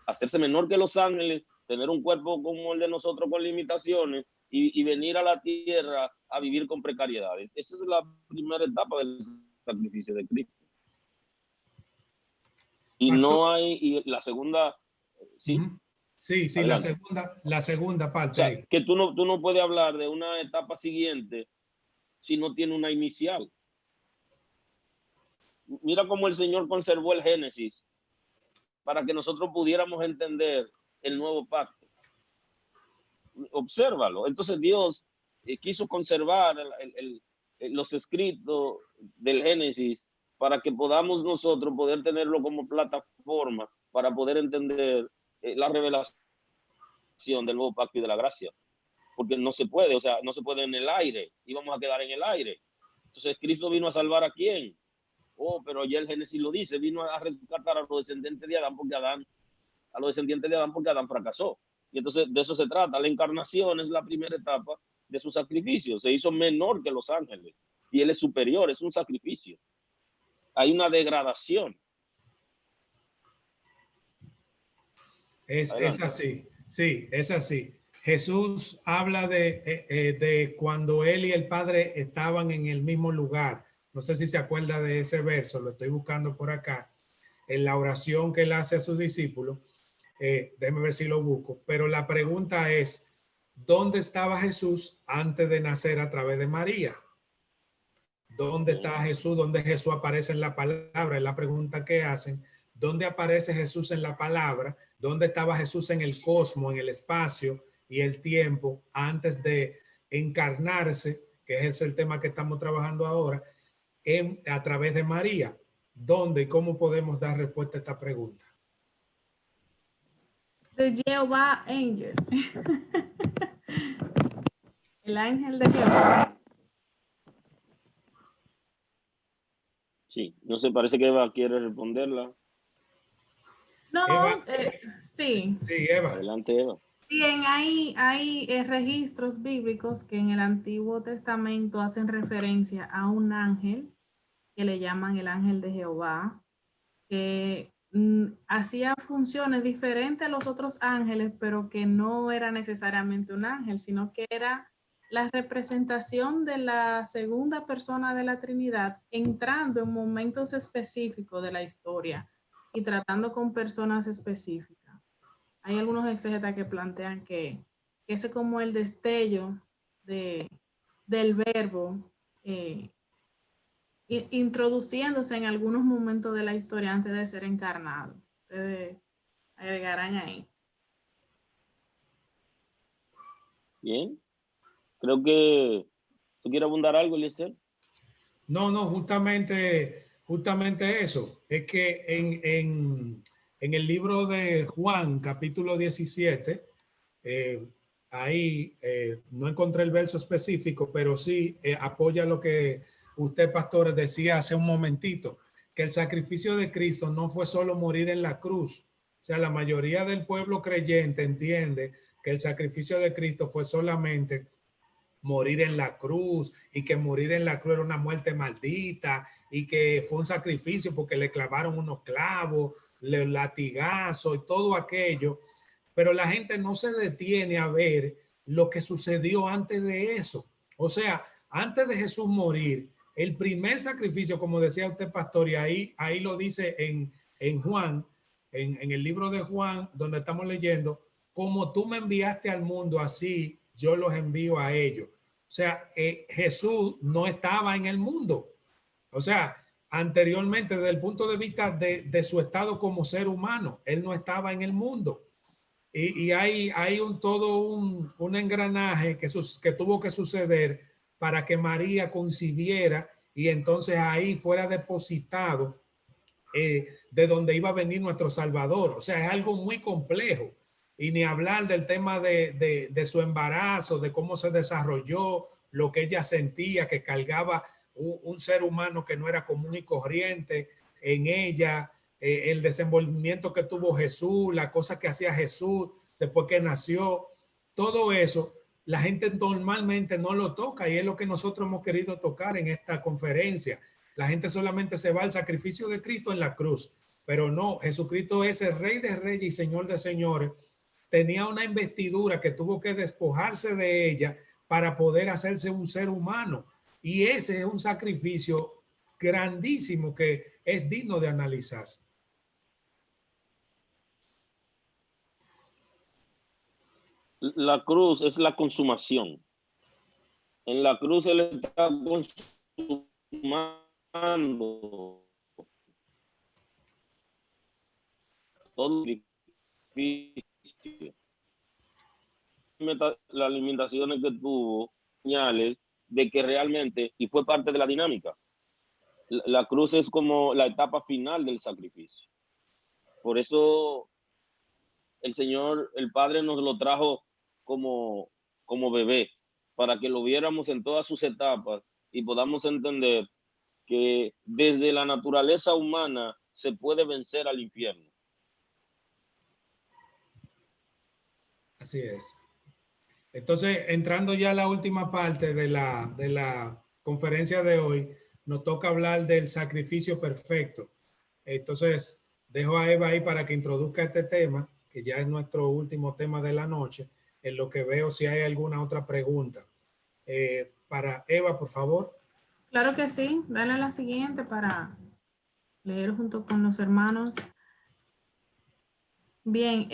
hacerse menor que los ángeles, tener un cuerpo como el de nosotros con limitaciones y venir a la tierra a vivir con precariedades. Esa es la primera etapa del sacrificio de Cristo. Y Pastor, no hay, y la segunda, ¿sí? Sí, la segunda parte. O sea, que tú no puedes hablar de una etapa siguiente si no tiene una inicial. Mira cómo el Señor conservó el Génesis para que nosotros pudiéramos entender el nuevo pacto. Obsérvalo. Entonces Dios quiso conservar los escritos del Génesis para que podamos nosotros poder tenerlo como plataforma para poder entender la revelación del nuevo pacto y de la gracia. Porque no se puede, o sea, no se puede en el aire, y vamos a quedar en el aire. Entonces, ¿Cristo vino a salvar a quién? Oh, pero ya el Génesis lo dice, vino a rescatar a los descendientes de Adán porque Adán fracasó. Y entonces de eso se trata. La encarnación es la primera etapa de su sacrificio. Se hizo menor que los ángeles y él es superior, es un sacrificio. Hay una degradación. Es así, sí, es así. Jesús habla de cuando él y el Padre estaban en el mismo lugar. No sé si se acuerda de ese verso, lo estoy buscando por acá, en la oración que él hace a sus discípulos. Déjeme ver si lo busco. Pero la pregunta es, ¿dónde estaba Jesús antes de nacer a través de María? ¿Dónde está Jesús? ¿Dónde Jesús aparece en la palabra? Es la pregunta que hacen. ¿Dónde aparece Jesús en la palabra? ¿Dónde estaba Jesús en el cosmos, en el espacio y el tiempo antes de encarnarse, que es el tema que estamos trabajando ahora, a través de María? ¿Dónde y cómo podemos dar respuesta a esta pregunta? De Jehová Angel. El ángel de Jehová. Sí, no sé, parece que Eva quiere responderla. No, Eva. sí. Sí, Eva. Adelante, Eva. Bien, hay registros bíblicos que en el Antiguo Testamento hacen referencia a un ángel que le llaman el ángel de Jehová, que hacía funciones diferentes a los otros ángeles, pero que no era necesariamente un ángel, sino que era la representación de la segunda persona de la Trinidad entrando en momentos específicos de la historia. y tratando con personas específicas. Hay algunos exégetas que plantean que ese es como el destello del verbo introduciéndose en algunos momentos de la historia antes de ser encarnado. Ustedes agregarán ahí. Bien. Creo que tú quieres abundar algo, Eliezer. No, justamente eso. Es que en el libro de Juan, capítulo 17, ahí no encontré el verso específico, pero sí apoya lo que usted, pastor, decía hace un momentito, que el sacrificio de Cristo no fue solo morir en la cruz. O sea, la mayoría del pueblo creyente entiende que el sacrificio de Cristo fue solamente morir en la cruz y que morir en la cruz era una muerte maldita y que fue un sacrificio porque le clavaron unos clavos, le latigazos y todo aquello. Pero la gente no se detiene a ver lo que sucedió antes de eso. O sea, antes de Jesús morir, el primer sacrificio, como decía usted, pastor, y ahí lo dice en Juan, en el libro de Juan, donde estamos leyendo, como tú me enviaste al mundo, así yo los envío a ellos. O sea, Jesús no estaba en el mundo. O sea, anteriormente, desde el punto de vista de su estado como ser humano, él no estaba en el mundo. Y hay un engranaje que tuvo que suceder para que María concibiera y entonces ahí fuera depositado de donde iba a venir nuestro Salvador. O sea, es algo muy complejo. Y ni hablar del tema de su embarazo, de cómo se desarrolló, lo que ella sentía, que cargaba un ser humano que no era común y corriente en ella, el desenvolvimiento que tuvo Jesús, la cosa que hacía Jesús después que nació, todo eso, la gente normalmente no lo toca y es lo que nosotros hemos querido tocar en esta conferencia. La gente solamente se va al sacrificio de Cristo en la cruz, pero no, Jesucristo es el Rey de Reyes y Señor de Señores. Tenía una investidura que tuvo que despojarse de ella para poder hacerse un ser humano. Y ese es un sacrificio grandísimo que es digno de analizar. La cruz es la consumación. En la cruz él está consumando todo el sacrificio. Las limitaciones que tuvo, señales de que realmente, y fue parte de la dinámica, la cruz es como la etapa final del sacrificio. Por eso el Señor, el Padre nos lo trajo como bebé, para que lo viéramos en todas sus etapas y podamos entender que desde la naturaleza humana se puede vencer al infierno. Así es. Entonces, entrando ya a la última parte de la conferencia de hoy, nos toca hablar del sacrificio perfecto. Entonces, dejo a Eva ahí para que introduzca este tema, que ya es nuestro último tema de la noche, en lo que veo si hay alguna otra pregunta. Para Eva, por favor. Claro que sí. Dale a la siguiente para leer junto con los hermanos. Bien,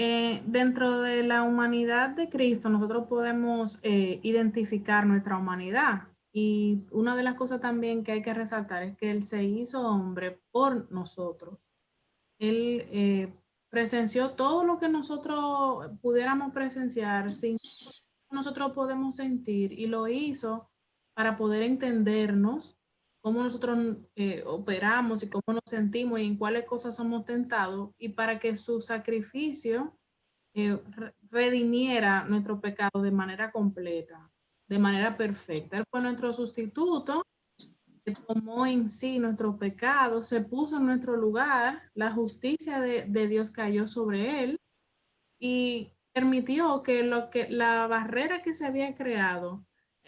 dentro de la humanidad de Cristo, nosotros podemos identificar nuestra humanidad. Y una de las cosas también que hay que resaltar es que Él se hizo hombre por nosotros. Él presenció todo lo que nosotros pudiéramos presenciar, sin nosotros podemos sentir, y lo hizo para poder entendernos cómo nosotros operamos y cómo nos sentimos y en cuáles cosas somos tentados, y para que su sacrificio redimiera nuestro pecado de manera completa, de manera perfecta. Él fue nuestro sustituto, que tomó en sí nuestro pecado, se puso en nuestro lugar, la justicia de Dios cayó sobre él y permitió que la barrera que se había creado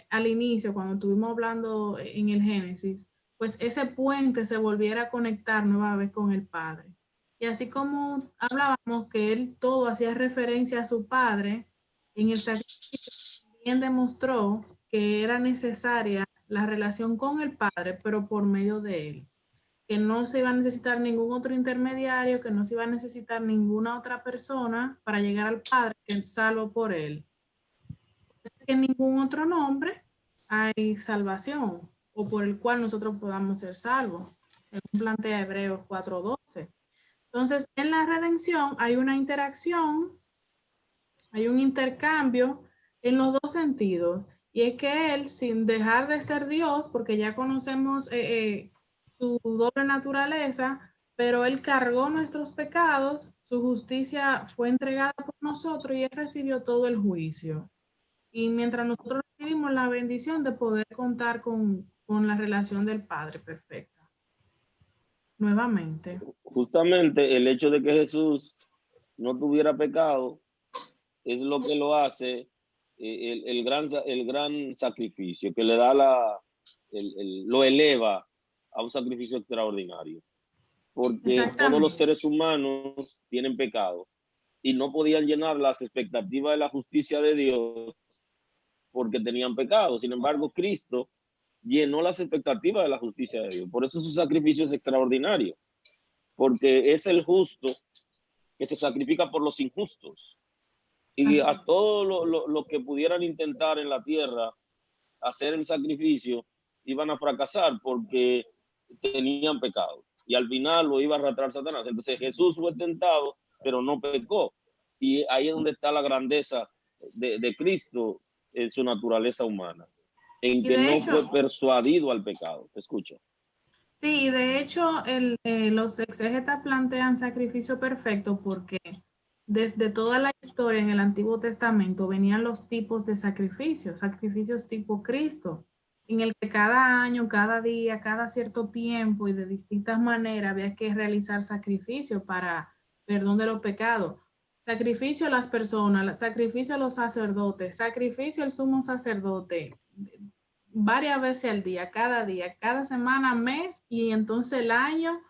al inicio, cuando estuvimos hablando en el Génesis, pues ese puente se volviera a conectar nueva vez con el Padre. Y así como hablábamos que él todo hacía referencia a su Padre, en el sacrificio también demostró que era necesaria la relación con el Padre, pero por medio de él. que no se iba a necesitar ningún otro intermediario, que no se iba a necesitar ninguna otra persona para llegar al Padre, que es salvo por él. En ningún otro nombre hay salvación o por el cual nosotros podamos ser salvos, según plantea Hebreos 4:12. Entonces, en la redención hay una interacción, hay un intercambio en los dos sentidos, y es que él, sin dejar de ser Dios, porque ya conocemos su doble naturaleza, pero él cargó nuestros pecados, su justicia fue entregada por nosotros y él recibió todo el juicio. Y mientras nosotros recibimos la bendición de poder contar con la relación del Padre perfecta. Nuevamente. Justamente el hecho de que Jesús no tuviera pecado es lo que lo hace el gran sacrificio, que le da lo eleva a un sacrificio extraordinario. Porque todos los seres humanos tienen pecado y no podían llenar las expectativas de la justicia de Dios porque tenían pecado. Sin embargo, Cristo llenó las expectativas de la justicia de Dios. Por eso su sacrificio es extraordinario, porque es el justo que se sacrifica por los injustos. Y a todos los que pudieran intentar en la tierra hacer el sacrificio iban a fracasar porque tenían pecado. Y al final lo iba a arrastrar Satanás. Entonces Jesús fue tentado, pero no pecó. Y ahí es donde está la grandeza de Cristo en su naturaleza humana, en que no fue persuadido al pecado. Te escucho. Sí, de hecho, los exégetas plantean sacrificio perfecto porque desde toda la historia en el Antiguo Testamento venían los tipos de sacrificios, sacrificios tipo Cristo, en el que cada año, cada día, cada cierto tiempo y de distintas maneras había que realizar sacrificios para perdón de los pecados. Sacrificio a las personas, sacrificio a los sacerdotes, sacrificio al sumo sacerdote, varias veces al día, cada semana, mes, y entonces el año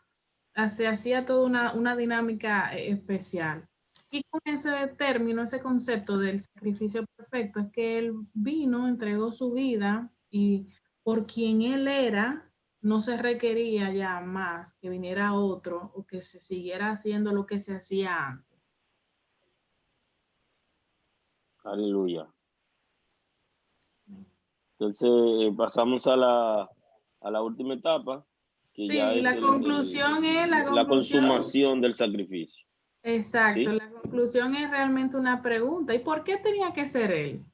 se hacía toda una dinámica especial. Y con ese término, ese concepto del sacrificio perfecto, es que él vino, entregó su vida y por quien él era, no se requería ya más que viniera otro o que se siguiera haciendo lo que se hacía antes. Aleluya. Entonces pasamos a la última etapa, que sí, ya es la conclusión es la consumación del sacrificio. Exacto, ¿sí? la conclusión es realmente una pregunta. ¿Y por qué tenía que ser él?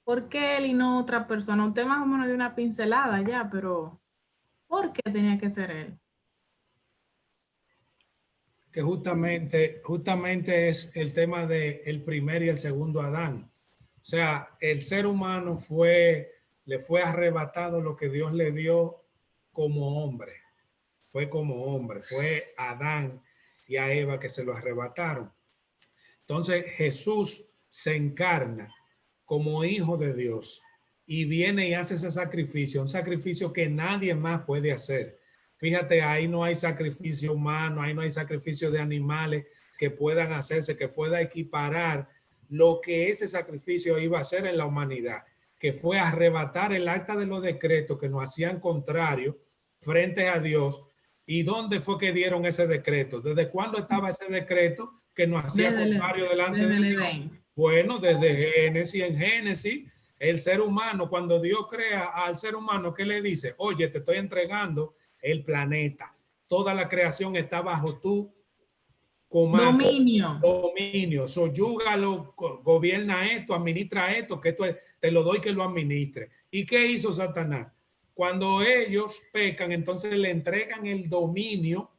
¿Por qué él y no otra persona? Usted más o menos de una pincelada ya, pero ¿por qué tenía que ser él? Que justamente es el tema de el primer y el segundo Adán. O sea, el ser humano le fue arrebatado lo que Dios le dio como hombre. Fue como hombre, fue a Adán y a Eva que se lo arrebataron. Entonces Jesús se encarna como hijo de Dios y viene y hace ese sacrificio, un sacrificio que nadie más puede hacer. Fíjate, ahí no hay sacrificio humano, ahí no hay sacrificio de animales que puedan hacerse, que pueda equiparar lo que ese sacrificio iba a hacer en la humanidad, que fue arrebatar el acta de los decretos que nos hacían contrario frente a Dios. ¿Y dónde fue que dieron ese decreto? ¿Desde cuándo estaba ese decreto que nos hacía contrario delante de Dios? Bueno, desde Génesis. En Génesis, el ser humano, cuando Dios crea al ser humano, ¿qué le dice? Oye, te estoy entregando el planeta. Toda la creación está bajo tu comando. Dominio. Soyúgalo, gobierna esto, administra esto, que esto te lo doy que lo administre. ¿Y qué hizo Satanás? Cuando ellos pecan, entonces le entregan el dominio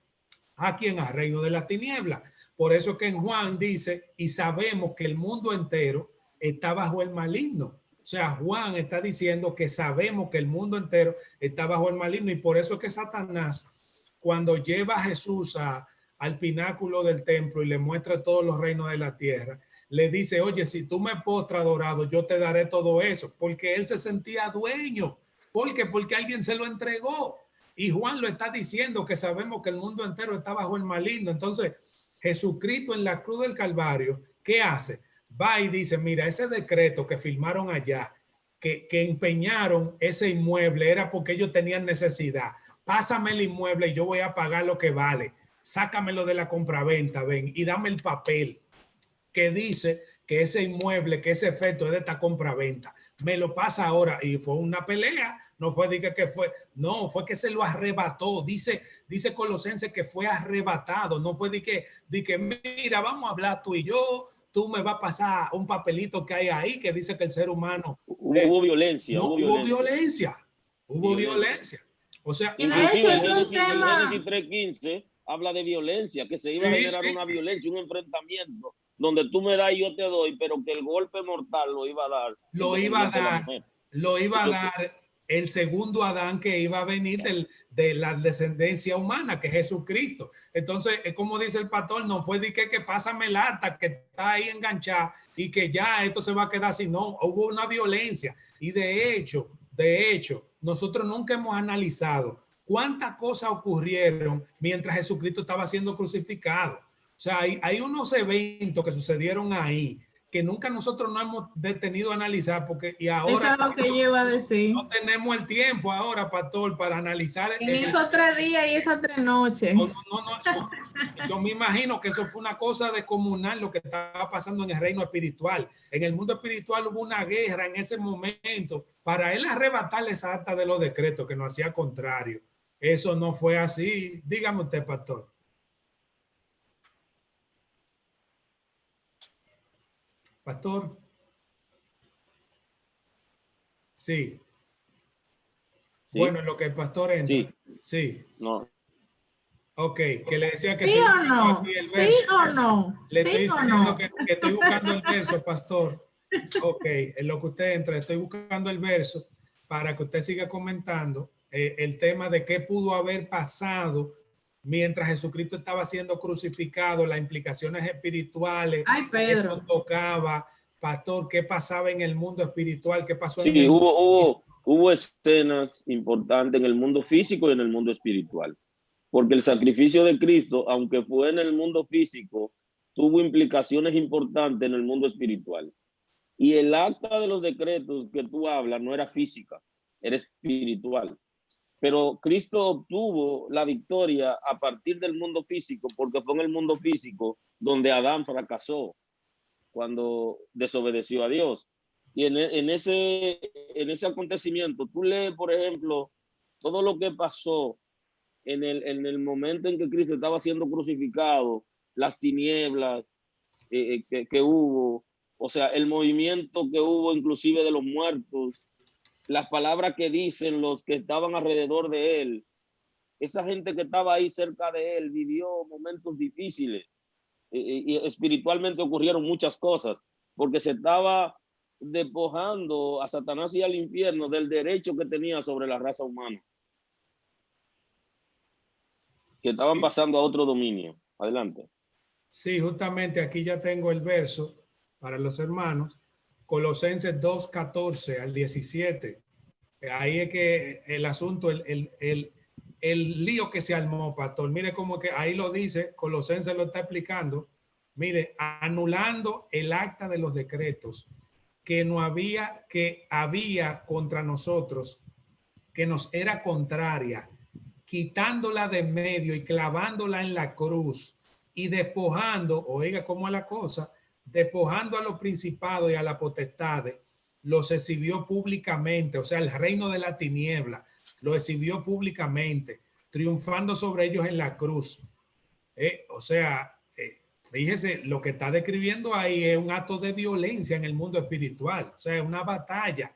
a quien, al reino de las tinieblas. Por eso que en Juan dice, y sabemos que el mundo entero está bajo el maligno. O sea, Juan está diciendo que sabemos que el mundo entero está bajo el maligno, y por eso es que Satanás, cuando lleva a Jesús al pináculo del templo y le muestra todos los reinos de la tierra, le dice, oye, si tú me postras adorado, yo te daré todo eso, porque él se sentía dueño. ¿Por qué? Porque alguien se lo entregó. Y Juan lo está diciendo, que sabemos que el mundo entero está bajo el maligno. Entonces, Jesucristo en la cruz del Calvario, ¿qué hace? Va y dice, mira, ese decreto que firmaron allá, que empeñaron ese inmueble, era porque ellos tenían necesidad. pásame el inmueble y yo voy a pagar lo que vale. Sácamelo de la compraventa, ven, y dame el papel que dice que ese inmueble, que ese efecto es de esta compraventa. Me lo pasa ahora. Y fue una pelea. No fue de que fue, no, fue que se lo arrebató. Dice Colosenses que fue arrebatado. No fue de que mira, vamos a hablar tú y yo. Tú me vas a pasar un papelito que hay ahí que dice que el ser humano... Hubo violencia. No, hubo violencia. Hubo violencia. O sea, y de hecho es un tema... El Génesis 3:15 habla de violencia, que se iba a generar una violencia, un enfrentamiento, donde tú me das y yo te doy, pero que el golpe mortal lo iba a dar. Lo iba a dar el segundo Adán que iba a venir de la descendencia humana, que es Jesucristo. Entonces, como dice el pastor, no fue de que pásame el acta que está ahí enganchada y que ya esto se va a quedar así. No, hubo una violencia. Y de hecho, nosotros nunca hemos analizado cuántas cosas ocurrieron mientras Jesucristo estaba siendo crucificado. O sea, hay unos eventos que sucedieron ahí que nunca nosotros nos hemos detenido a analizar porque y ahora eso es lo que yo iba a decir. No tenemos el tiempo ahora, pastor, para analizar en esos 3 días y esas 3 noches. No, yo me imagino que eso fue una cosa descomunal lo que estaba pasando en el reino espiritual. En el mundo espiritual hubo una guerra en ese momento para él arrebatarle esa acta de los decretos que nos hacía contrario. Eso no fue así. Dígame usted, pastor. Pastor. Sí. Bueno, lo que el pastor entra. Sí. No. Ok, que le decía que... ¿Sí o no? ¿Sí o no? Le estoy diciendo que estoy buscando el verso, pastor. Ok, en lo que usted entra, estoy buscando el verso para que usted siga comentando el tema de qué pudo haber pasado mientras Jesucristo estaba siendo crucificado, las implicaciones espirituales. Ay, Pedro. Esto tocaba, pastor, qué pasaba en el mundo espiritual, qué pasó en el mundo. Hubo escenas importantes en el mundo físico y en el mundo espiritual. Porque el sacrificio de Cristo, aunque fue en el mundo físico, tuvo implicaciones importantes en el mundo espiritual. Y el acta de los decretos que tú hablas no era física, era espiritual. Pero Cristo obtuvo la victoria a partir del mundo físico, porque fue en el mundo físico donde Adán fracasó cuando desobedeció a Dios. Y en ese acontecimiento, tú lees, por ejemplo, todo lo que pasó en el momento en que Cristo estaba siendo crucificado, las tinieblas que hubo, o sea, el movimiento que hubo inclusive de los muertos, las palabras que dicen los que estaban alrededor de él, esa gente que estaba ahí cerca de él vivió momentos difíciles y espiritualmente ocurrieron muchas cosas, porque se estaba despojando a Satanás y al infierno del derecho que tenía sobre la raza humana, que estaban pasando a otro dominio. Adelante. Sí, justamente aquí ya tengo el verso para los hermanos, Colosenses 2:14 al 17. Ahí es que el asunto, el lío que se armó, pastor. Mire cómo que ahí lo dice, Colosenses lo está explicando. Mire, anulando el acta de los decretos que había contra nosotros, que nos era contraria, quitándola de medio y clavándola en la cruz y despojando, oiga cómo es la cosa, despojando a los principados y a las potestades, los exhibió públicamente, o sea, el reino de la tiniebla, lo exhibió públicamente, triunfando sobre ellos en la cruz. O sea, fíjese, lo que está describiendo ahí es un acto de violencia en el mundo espiritual, o sea, es una batalla.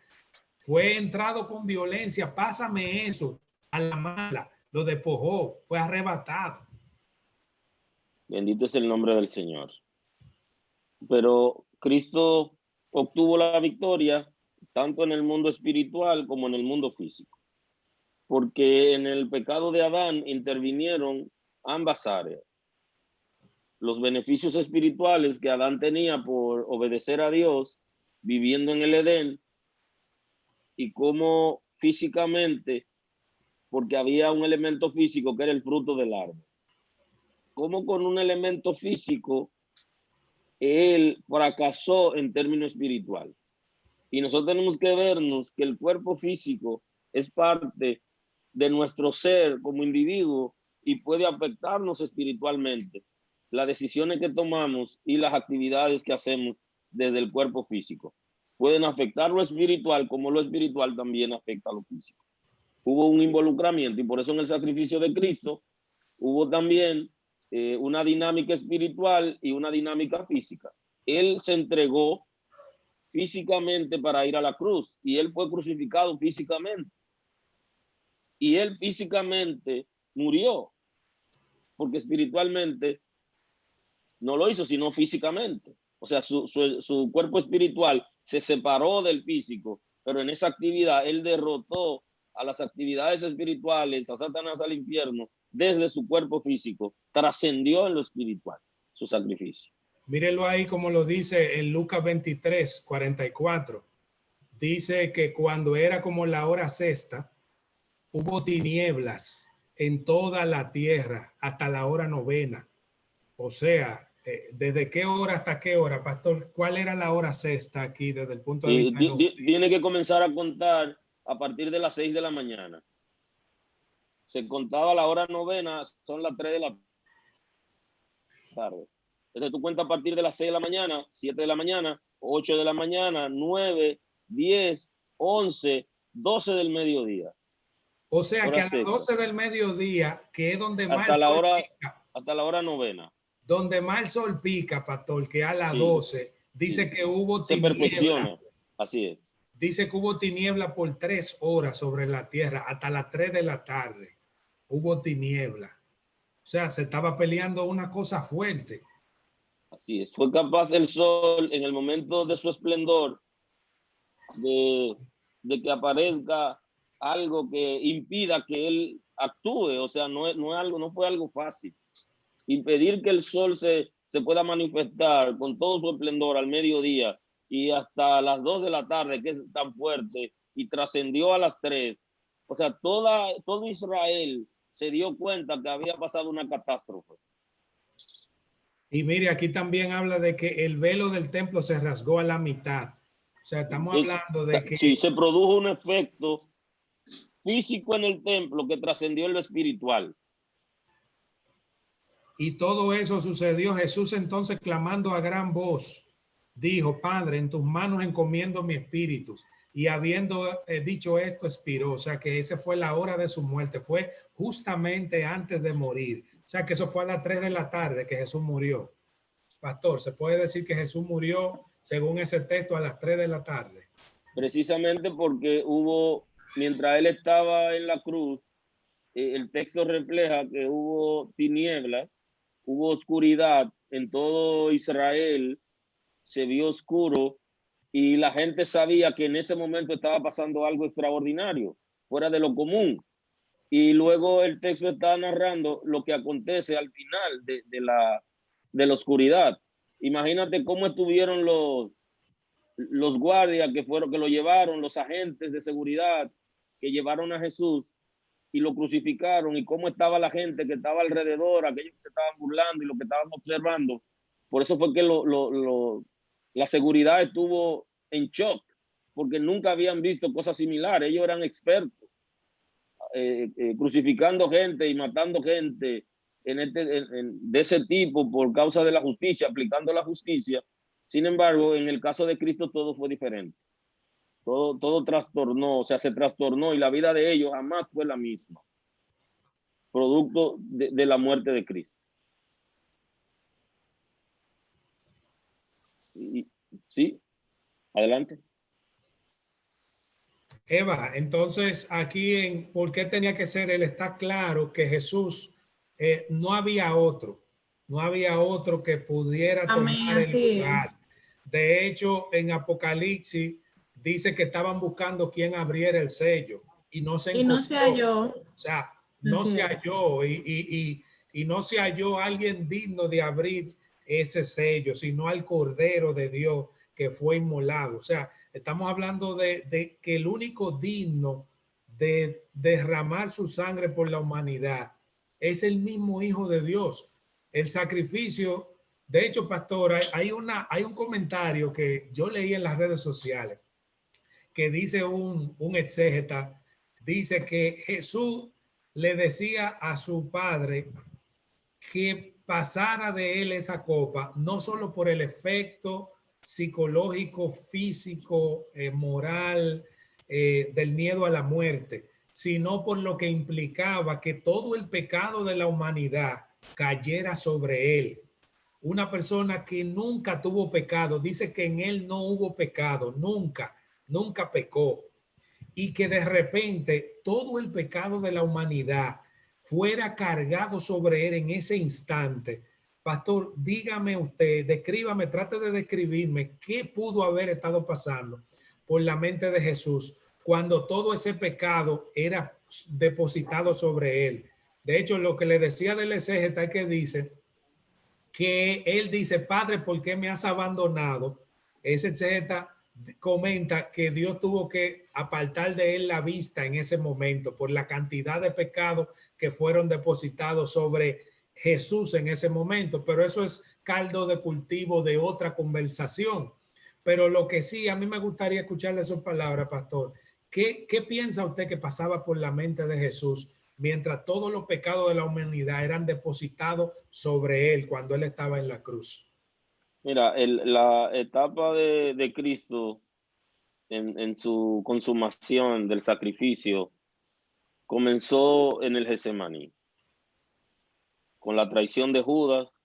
Fue entrado con violencia, pásame eso, a la mala, lo despojó, fue arrebatado. Bendito es el nombre del Señor. Pero Cristo obtuvo la victoria tanto en el mundo espiritual como en el mundo físico, porque en el pecado de Adán intervinieron ambas áreas. Los beneficios espirituales que Adán tenía por obedecer a Dios, viviendo en el Edén, y cómo físicamente, porque había un elemento físico que era el fruto del árbol, cómo con un elemento físico él fracasó en términos espiritual. Y nosotros tenemos que vernos que el cuerpo físico es parte de nuestro ser como individuo y puede afectarnos espiritualmente. Las decisiones que tomamos y las actividades que hacemos desde el cuerpo físico pueden afectar lo espiritual, como lo espiritual también afecta a lo físico. Hubo un involucramiento y por eso en el sacrificio de Cristo hubo también una dinámica espiritual y una dinámica física. Él se entregó físicamente para ir a la cruz y él fue crucificado físicamente. Y él físicamente murió, porque espiritualmente no lo hizo, sino físicamente. O sea, su cuerpo espiritual se separó del físico, pero en esa actividad él derrotó a las actividades espirituales, a Satanás, al infierno, desde su cuerpo físico, trascendió en lo espiritual su sacrificio. Mírenlo ahí como lo dice en Lucas 23, 44. Dice que cuando era como la hora sexta, hubo tinieblas en toda la tierra hasta la hora novena. O sea, ¿desde qué hora hasta qué hora, pastor? ¿Cuál era la hora sexta aquí desde el punto de vista? Tiene que comenzar a contar a partir de las 6 de la mañana. Se contaba la hora novena, son las 3 de la tarde. Entonces tú cuentas a partir de las 6 de la mañana, 7 de la mañana, 8 de la mañana, 9, 10, 11, 12 del mediodía. O sea que a las 12 del mediodía, que es donde más hasta la hora novena. Donde más el sol pica, pastor, que a las 12, dice que hubo tiniebla. Se perfecciona, así es. Dice que hubo tiniebla por 3 horas sobre la tierra, hasta las 3 de la tarde. Hubo tiniebla. O sea, se estaba peleando una cosa fuerte. Así es. Fue capaz el sol en el momento de su esplendor de que aparezca algo que impida que él actúe. O sea, no fue algo fácil. Impedir que el sol se pueda manifestar con todo su esplendor al mediodía y hasta las 2 de la tarde, que es tan fuerte, y trascendió a las 3. O sea, todo Israel se dio cuenta que había pasado una catástrofe. Y mire, aquí también habla de que el velo del templo se rasgó a la mitad. O sea, estamos hablando de que... Sí, se produjo un efecto físico en el templo que trascendió en lo espiritual. Y todo eso sucedió. Jesús entonces, clamando a gran voz, dijo: Padre, en tus manos encomiendo mi espíritu. Y habiendo dicho esto, expiró. O sea que esa fue la hora de su muerte. Fue justamente antes de morir. O sea que eso fue a las 3 de la tarde que Jesús murió. Pastor, ¿se puede decir que Jesús murió, según ese texto, a las 3 de la tarde? Precisamente porque mientras él estaba en la cruz, el texto refleja que hubo tinieblas, hubo oscuridad en todo Israel, se vio oscuro y la gente sabía que en ese momento estaba pasando algo extraordinario, fuera de lo común. Y luego el texto está narrando lo que acontece al final de la oscuridad. Imagínate cómo estuvieron los guardias que lo llevaron, los agentes de seguridad que llevaron a Jesús y lo crucificaron, y cómo estaba la gente que estaba alrededor, aquellos que se estaban burlando y lo que estaban observando. Por eso fue que la seguridad estuvo en shock, porque nunca habían visto cosas similares. Ellos eran expertos crucificando gente y matando gente de ese tipo por causa de la justicia, aplicando la justicia. Sin embargo, en el caso de Cristo todo fue diferente. Todo trastornó, o sea, se trastornó, y la vida de ellos jamás fue la misma, producto de la muerte de Cristo. Sí, adelante. Eva, entonces aquí ¿por qué tenía que ser él? Está claro que Jesús, no había otro que pudiera tomar el lugar. De hecho, en Apocalipsis dice que estaban buscando quién abriera el sello y no se encontró. Y no se halló. O sea, no se halló y no se halló alguien digno de abrir ese sello, sino al Cordero de Dios que fue inmolado. O sea, estamos hablando de que el único digno de derramar su sangre por la humanidad es el mismo Hijo de Dios. El sacrificio, de hecho, pastor, hay un comentario que yo leí en las redes sociales que dice un exégeta, dice que Jesús le decía a su padre que pasara de él esa copa, no solo por el efecto psicológico, físico, moral, del miedo a la muerte, sino por lo que implicaba que todo el pecado de la humanidad cayera sobre él. Una persona que nunca tuvo pecado, dice que en él no hubo pecado, nunca pecó, y que de repente todo el pecado de la humanidad fuera cargado sobre él en ese instante. Pastor, dígame usted, descríbame, trate de describirme qué pudo haber estado pasando por la mente de Jesús cuando todo ese pecado era depositado sobre él. De hecho, lo que le decía del exégeta es que dice que él dice, Padre, ¿por qué me has abandonado? Ese exégeta comenta que Dios tuvo que apartar de él la vista en ese momento por la cantidad de pecados que fueron depositados sobre Jesús en ese momento, pero eso es caldo de cultivo de otra conversación. Pero lo que sí, a mí me gustaría escucharle sus palabras, pastor. ¿Qué piensa usted que pasaba por la mente de Jesús mientras todos los pecados de la humanidad eran depositados sobre él cuando él estaba en la cruz? Mira, la etapa de Cristo en su consumación del sacrificio comenzó en el Getsemaní, con la traición de Judas,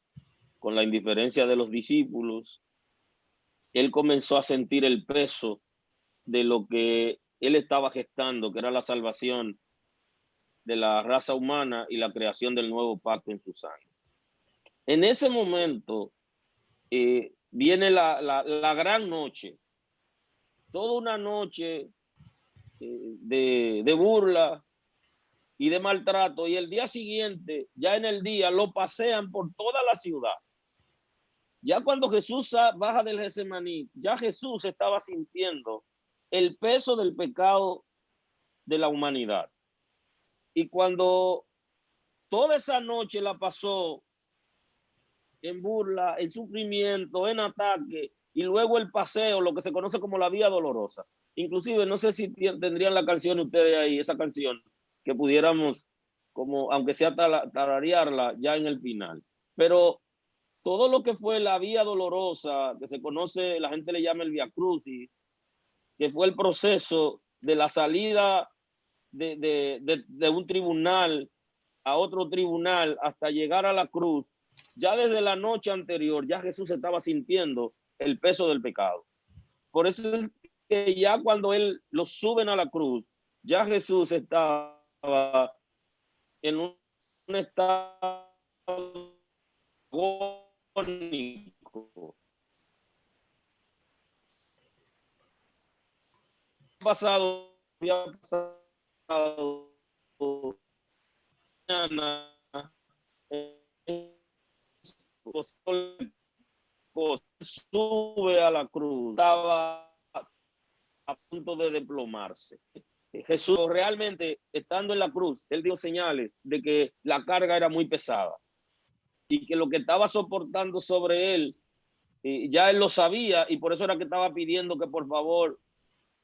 con la indiferencia de los discípulos. Él comenzó a sentir el peso de lo que él estaba gestando, que era la salvación de la raza humana y la creación del nuevo pacto en su sangre. En ese momento viene la gran noche, toda una noche de burla y de maltrato, y el día siguiente, ya en el día, lo pasean por toda la ciudad. Ya cuando Jesús baja del Getsemaní, ya Jesús estaba sintiendo el peso del pecado de la humanidad. Y cuando toda esa noche la pasó en burla, en sufrimiento, en ataque, y luego el paseo, lo que se conoce como la vía dolorosa. Inclusive, no sé si tendrían la canción ustedes ahí, esa canción, que pudiéramos, como aunque sea tararearla ya en el final. Pero todo lo que fue la vía dolorosa, que se conoce, la gente le llama el Via Crucis, que fue el proceso de la salida de un tribunal a otro tribunal hasta llegar a la cruz, ya desde la noche anterior, ya Jesús estaba sintiendo el peso del pecado. Por eso es que ya cuando él lo suben a la cruz, ya Jesús estaba en un estado agónico. Había pasado mañana, sube a la cruz, estaba a punto de desplomarse. Jesús realmente, estando en la cruz, él dio señales de que la carga era muy pesada y que lo que estaba soportando sobre él, ya él lo sabía, y por eso era que estaba pidiendo que por favor,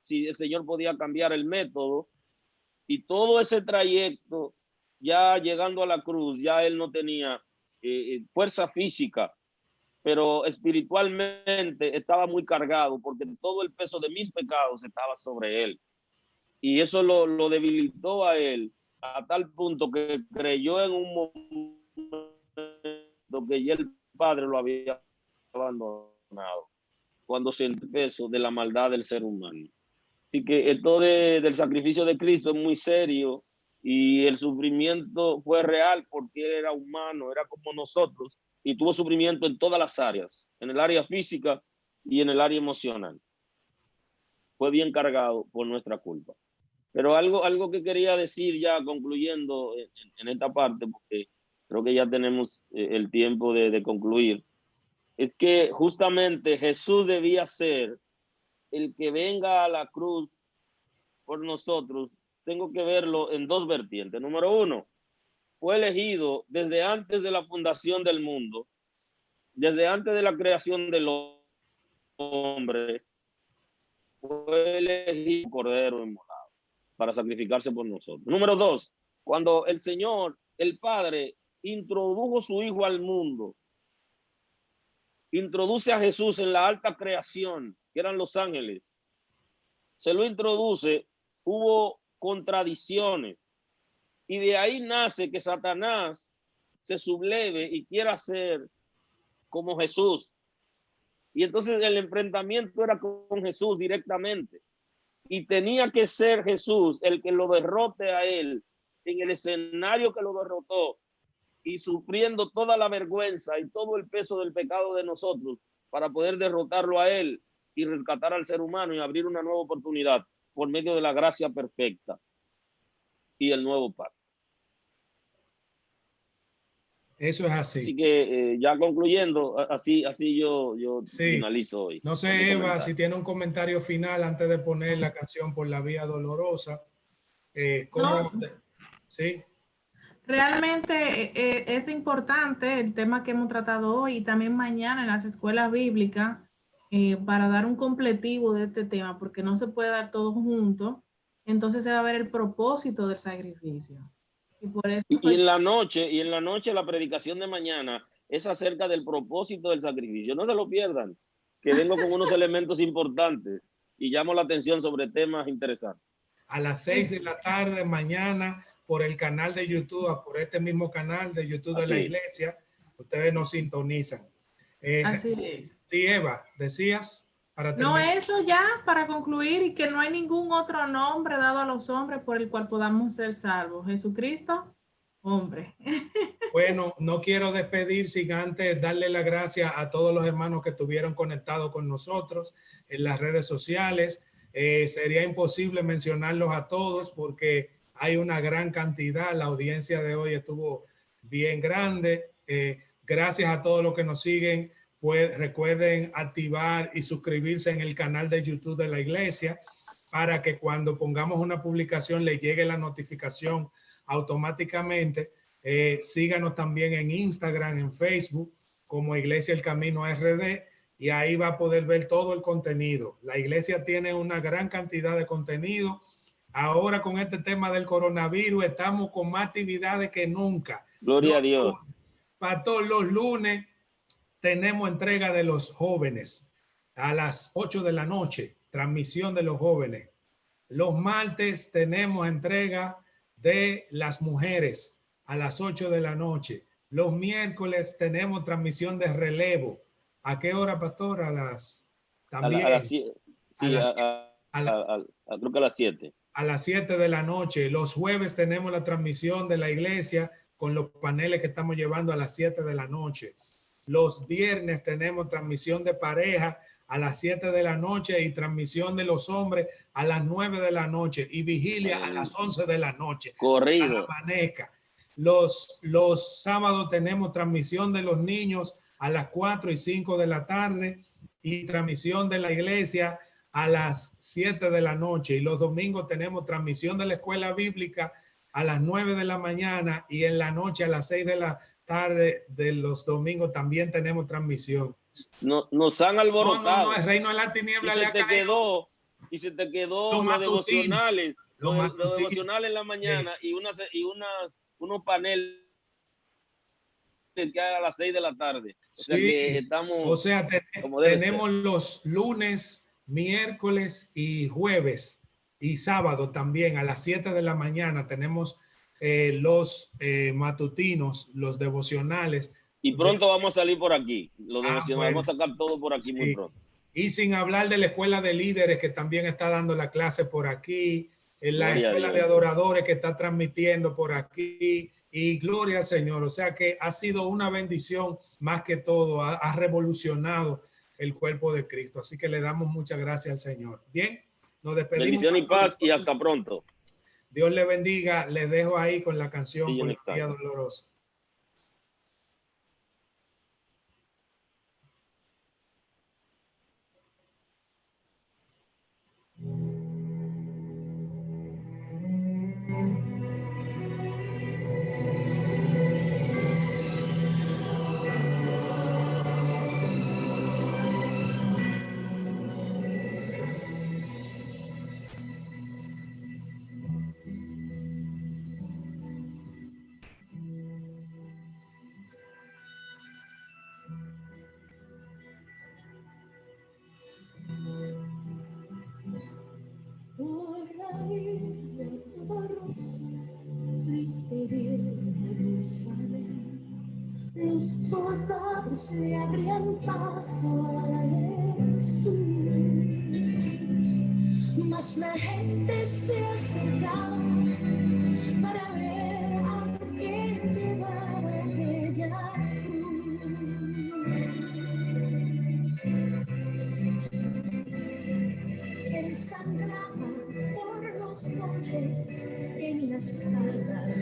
si el Señor podía cambiar el método. Y todo ese trayecto, ya llegando a la cruz, ya él no tenía fuerza física, pero espiritualmente estaba muy cargado porque todo el peso de mis pecados estaba sobre él. Y eso lo debilitó a él a tal punto que creyó en un momento que ya el Padre lo había abandonado, cuando se el peso de la maldad del ser humano. Así que esto del sacrificio de Cristo es muy serio, y el sufrimiento fue real porque él era humano, era como nosotros, y tuvo sufrimiento en todas las áreas, en el área física y en el área emocional. Fue bien cargado por nuestra culpa. Pero algo que quería decir ya concluyendo en esta parte, porque creo que ya tenemos el tiempo de concluir, es que justamente Jesús debía ser el que venga a la cruz por nosotros. Tengo que verlo en dos vertientes. Número uno, fue elegido desde antes de la fundación del mundo, desde antes de la creación del hombre, fue elegido Cordero inmolado. para sacrificarse por nosotros. Número 2, cuando el Señor, el Padre, introdujo su Hijo al mundo, introduce a Jesús en la alta creación, que eran los ángeles, se lo introduce, hubo contradicciones, y de ahí nace que Satanás se subleve y quiera ser como Jesús. Y entonces el enfrentamiento era con Jesús directamente. Y tenía que ser Jesús el que lo derrote a él en el escenario que lo derrotó y sufriendo toda la vergüenza y todo el peso del pecado de nosotros para poder derrotarlo a él y rescatar al ser humano y abrir una nueva oportunidad por medio de la gracia perfecta y el nuevo pacto. Eso es así. Así que ya concluyendo, así yo Sí. finalizo hoy. No sé, Eva, si tiene un comentario final antes de poner la canción Por la Vía Dolorosa. ¿Cómo? No. Sí. Realmente es importante el tema que hemos tratado hoy y también mañana en las escuelas bíblicas para dar un completivo de este tema, porque no se puede dar todo junto. Entonces se va a ver el propósito del sacrificio. Y por eso y en la noche la predicación de mañana es acerca del propósito del sacrificio. No se lo pierdan, que vengo con unos elementos importantes y llamo la atención sobre temas interesantes. A las 6 de la tarde mañana por el canal de YouTube, por este mismo canal de YouTube de la iglesia, ustedes nos sintonizan. Así es. Sí, Eva, decías para terminar. No, terminar. eso ya para concluir y que no hay ningún otro nombre dado a los hombres por el cual podamos ser salvos. Jesucristo, hombre. Bueno, no quiero despedir sin antes darle las gracias a todos los hermanos que estuvieron conectados con nosotros en las redes sociales. Sería imposible mencionarlos a todos porque hay una gran cantidad. La audiencia de hoy estuvo bien grande. Gracias a todos los que nos siguen. Pues recuerden activar y suscribirse en el canal de YouTube de la iglesia para que cuando pongamos una publicación le llegue la notificación automáticamente. Síganos también en Instagram, en Facebook, como Iglesia El Camino RD, y ahí va a poder ver todo el contenido. La iglesia tiene una gran cantidad de contenido. Ahora con este tema del coronavirus estamos con más actividades que nunca. Gloria a Dios. Pastor, los lunes tenemos entrega de los jóvenes a las 8 de la noche, transmisión de los jóvenes. Los martes tenemos entrega de las mujeres a las 8 de la noche. Los miércoles tenemos transmisión de relevo. ¿A qué hora, pastor? A las... También. Creo que a las 7. A las 7 de la noche. Los jueves tenemos la transmisión de la iglesia con los paneles que estamos llevando a las 7 de la noche. Los viernes tenemos transmisión de pareja a las 7 de la noche y transmisión de los hombres a las 9 de la noche y vigilia a las 11 de la noche. Corrido. Los sábados tenemos transmisión de los niños a las 4 y 5 de la tarde y transmisión de la iglesia a las 7 de la noche. Y los domingos tenemos transmisión de la escuela bíblica a las 9 de la mañana y en la noche a las 6 de la tarde de los domingos también tenemos transmisión. Nos han alborotado. No, el reino de la tiniebla y se te quedó los devocionales. Los devocionales en la mañana y unos paneles que a las 6 de la tarde. O sea que estamos. Tenemos los lunes, miércoles y jueves y sábado también a las 7 de la mañana tenemos los matutinos, los devocionales. Y pronto vamos a salir por aquí. Los devocionales, vamos a sacar todo por aquí muy pronto. Y sin hablar de la escuela de líderes que también está dando la clase por aquí. En la escuela de adoradores que está transmitiendo por aquí y gloria al Señor. O sea que ha sido una bendición más que todo, ha revolucionado el cuerpo de Cristo. Así que le damos muchas gracias al Señor. Bien, nos despedimos. Bendición y paz y hasta pronto. Dios le bendiga. Les dejo ahí con la canción Por la Vía Dolorosa. todos le abrían paso a Jesús, mas la gente se acercaba para ver a quién llevaba aquella cruz. Él sangraba por los cortes en las cargas